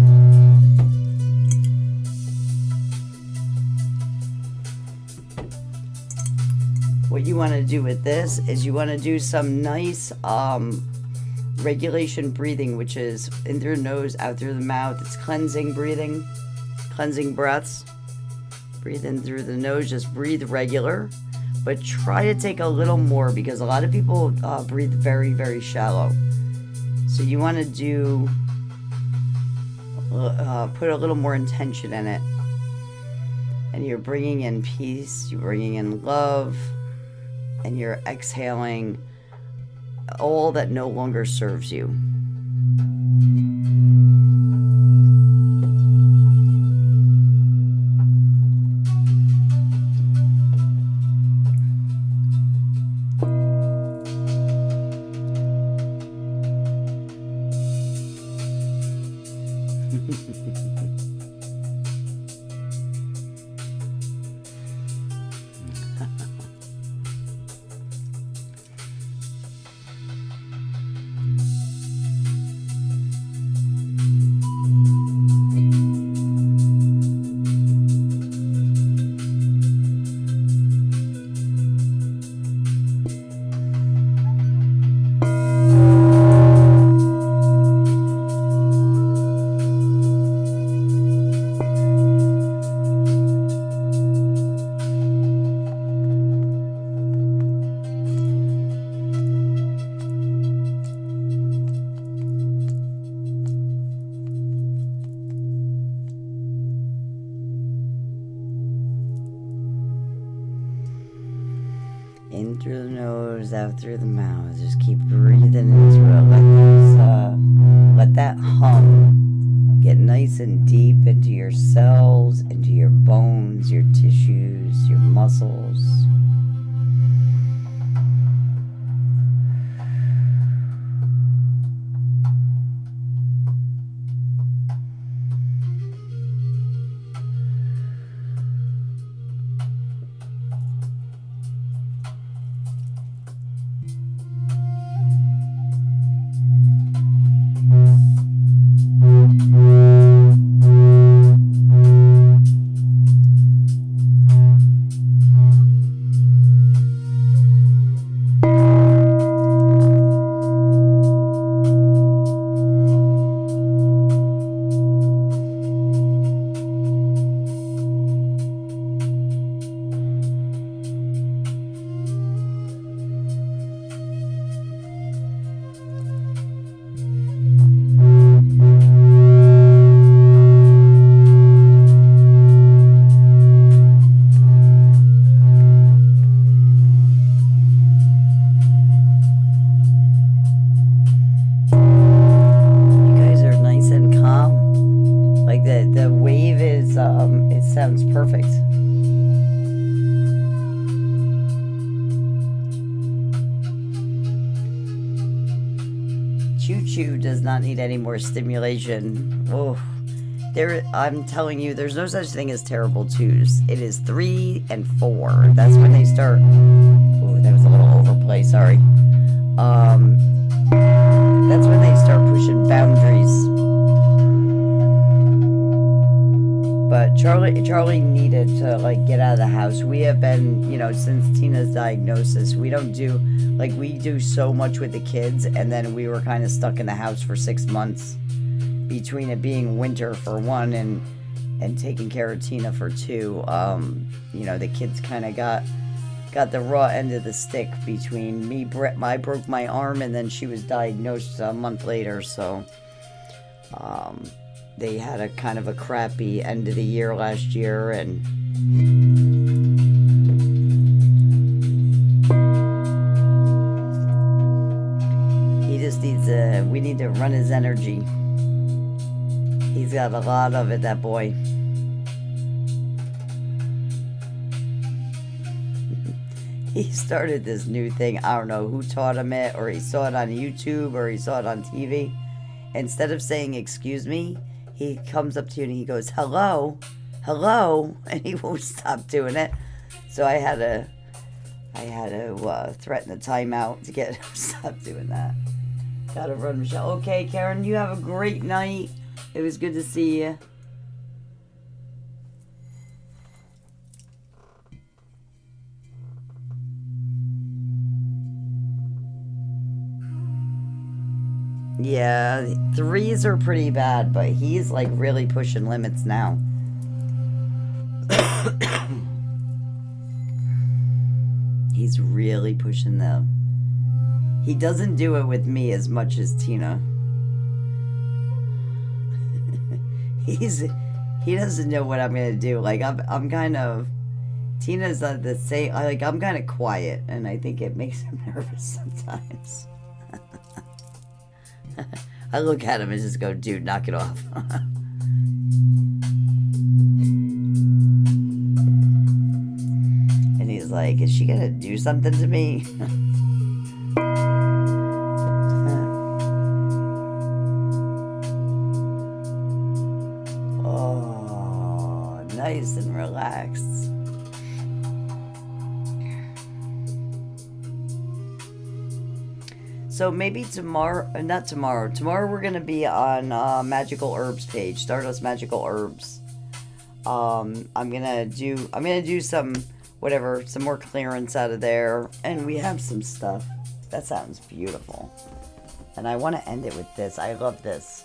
What you want to do with this is you want to do some nice regulation breathing, which is in through the nose, out through the mouth. It's cleansing breathing, cleansing breaths. Breathe in through the nose, just breathe regular, but try to take a little more because a lot of people breathe very, very shallow. So you want to do put a little more intention in it, and you're bringing in peace, you're bringing in love, and you're exhaling all that no longer serves you. In through the nose, out through the mouth. Just keep breathing into it. Let that hum get nice and deep into your cells, into your bones, your tissues, your muscles. does not need any more stimulation. Oh, I'm telling you, there's no such thing as terrible twos. It is 3 and 4. That's when they start. Oh, that was a little overplay. Sorry. That's when they start pushing boundaries. But Charlie needed to like get out of the house. We have been, since Tina's diagnosis, we don't do we do so much with the kids, and then we were kind of stuck in the house for 6 months between it being winter for one and taking care of Tina for two. The kids kind of got the raw end of the stick between me. I broke my arm, and then she was diagnosed a month later, so they had a kind of a crappy end of the year last year, and he just needs we need to run his energy. He's got a lot of it, that boy. He started this new thing. I don't know who taught him it, or he saw it on YouTube, or he saw it on TV. Instead of saying, "Excuse me," he comes up to you and he goes, "Hello, hello," and he won't stop doing it. So I had to threaten a timeout to get him to stop doing that. Gotta run, Michelle. Okay, Karen, you have a great night. It was good to see you. Yeah, 3s are pretty bad, but he's like really pushing limits now. He's really pushing them. He doesn't do it with me as much as Tina. He doesn't know what I'm gonna do. Like I'm kind of, Tina's the same. I'm kind of quiet, and I think it makes him nervous sometimes. I look at him and just go, "Dude, knock it off." And he's like, "Is she gonna do something to me?" Oh, nice and relaxed. So maybe tomorrow we're going to be on Magical Herbs page, Stardust Magical Herbs. I'm going to do some more clearance out of there, and we have some stuff. That sounds beautiful. And I want to end it with this. I love this.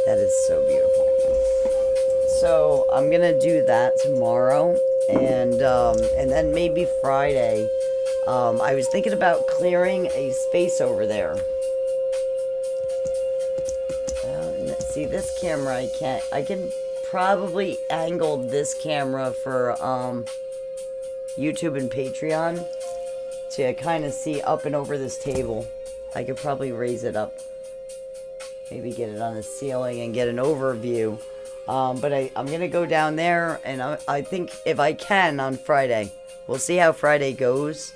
That is so beautiful. So I'm going to do that tomorrow, and then maybe Friday. I was thinking about clearing a space over there. See, this camera, I can probably angle this camera for YouTube and Patreon to kind of see up and over this table. I could probably raise it up. Maybe get it on the ceiling and get an overview. But I'm going to go down there, and I think if I can on Friday. We'll see how Friday goes.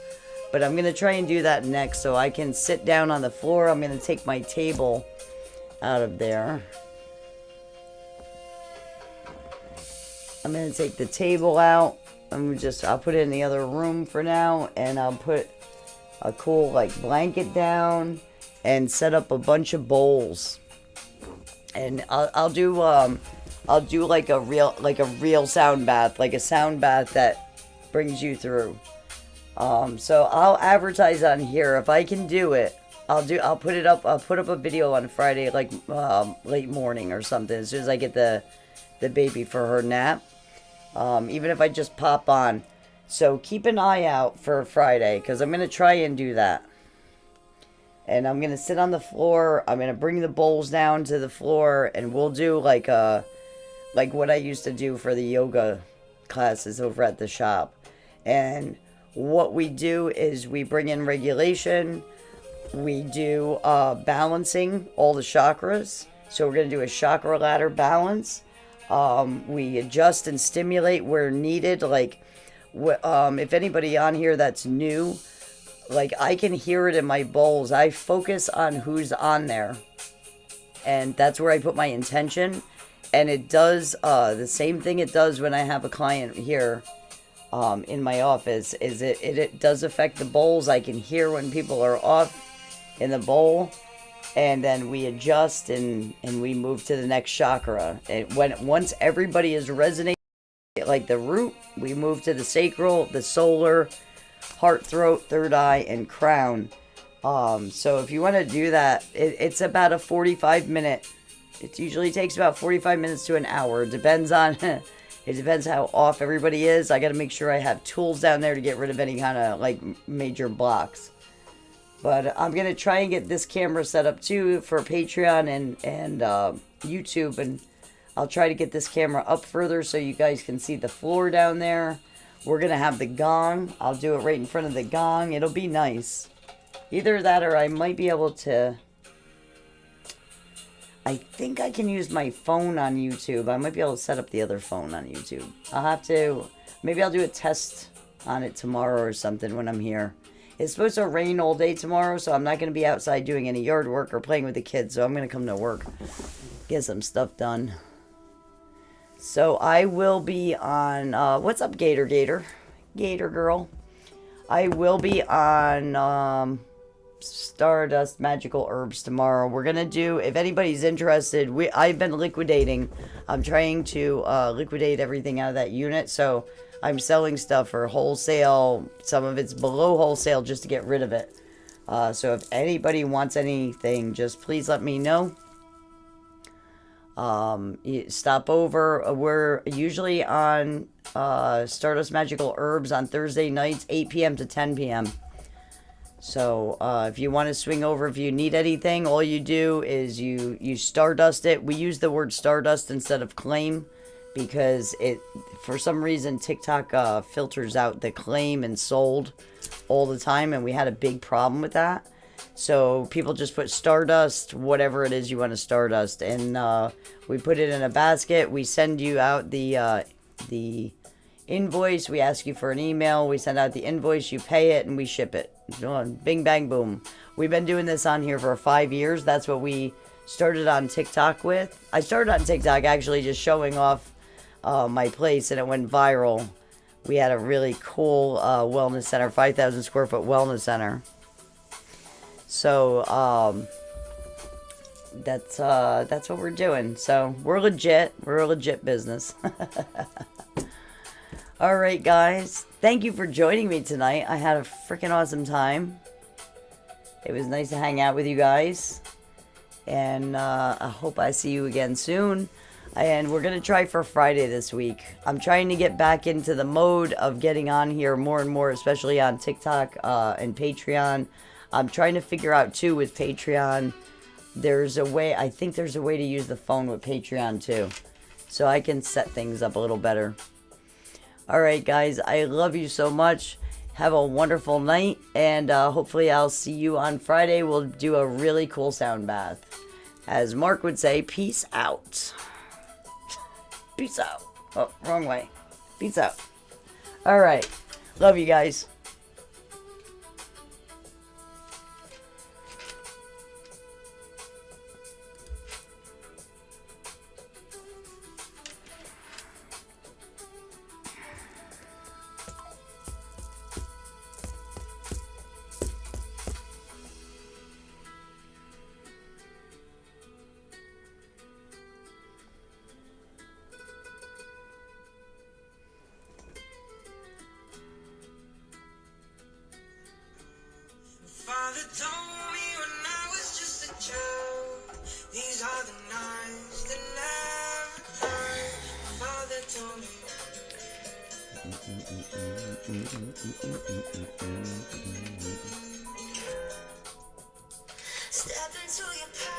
But I'm going to try and do that next so I can sit down on the floor. I'm going to take my table out of there. I'm going to take the table out. I'll put it in the other room for now. And I'll put a cool blanket down and set up a bunch of bowls. And I'll do like a real sound bath. Like a sound bath that brings you through. So I'll advertise on here if I can do it. I'll put it up. I'll put up a video on Friday, late morning or something, as soon as I get the baby for her nap. Even if I just pop on. So keep an eye out for Friday, because I'm gonna try and do that. And I'm gonna sit on the floor. I'm gonna bring the bowls down to the floor, and we'll do like what I used to do for the yoga classes over at the shop. And what we do is we bring in regulation, we do balancing all the chakras. So we're going to do a chakra ladder balance. We adjust and stimulate where needed. If anybody on here that's new, like I can hear it in my bowls. I focus on who's on there, and that's where I put my intention. And it does the same thing it does when I have a client here in my office. Is it does affect the bowls. I can hear when people are off in the bowl, and then we adjust and we move to the next chakra. And once everybody is resonating, like the root, we move to the sacral, the solar, heart, throat, third eye, and crown. So if you want to do that, it's about a 45-minute. It usually takes about 45 minutes to an hour. It depends on it depends how off everybody is. I got to make sure I have tools down there to get rid of any kind of like major blocks. But I'm gonna try and get this camera set up too for Patreon and YouTube, and I'll try to get this camera up further so you guys can see the floor down there. We're gonna have the gong. I'll do it right in front of the gong. It'll be nice. Either that or I might be able to... I think I can use my phone on YouTube. I might be able to set up the other phone on YouTube. I'll have to... Maybe I'll do a test on it tomorrow or something when I'm here. It's supposed to rain all day tomorrow, so I'm not going to be outside doing any yard work or playing with the kids. So I'm going to come to work. Get some stuff done. So I will be on... what's up, Gator Gator? Gator Girl. I will be on... Stardust Magical Herbs tomorrow. We're gonna do, if anybody's interested, I've been liquidating. I'm trying to liquidate everything out of that unit, so I'm selling stuff for wholesale. Some of it's below wholesale just to get rid of it. So if anybody wants anything, just please let me know. Stop over. We're usually on Stardust Magical Herbs on Thursday nights, 8 p.m. to 10 p.m. So, if you want to swing over, if you need anything, all you do is you Stardust it. We use the word Stardust instead of claim because it, for some reason, TikTok filters out the claim and sold all the time, and we had a big problem with that. So, people just put Stardust, whatever it is you want to Stardust, and we put it in a basket. We send you out the invoice. We ask you for an email. We send out the invoice. You pay it, and we ship it. Bing, bang, boom. We've been doing this on here for 5 years. That's what we started on TikTok with. I started on TikTok actually just showing off my place, and it went viral. We had a really cool wellness center, 5,000 square foot wellness center. So that's what we're doing. So we're legit. We're a legit business. All right, guys. Thank you for joining me tonight. I had a freaking awesome time. It was nice to hang out with you guys. And I hope I see you again soon. And we're going to try for Friday this week. I'm trying to get back into the mode of getting on here more and more, especially on TikTok and Patreon. I'm trying to figure out, too, with Patreon, there's a way, I think there's a way to use the phone with Patreon, too. So I can set things up a little better. Alright, guys, I love you so much. Have a wonderful night, and hopefully I'll see you on Friday. We'll do a really cool sound bath. As Mark would say, peace out. Peace out. Oh, wrong way. Peace out. Alright, love you guys. Father told me when I was just a child, these are the nights that never die. Father told me. Step into your power.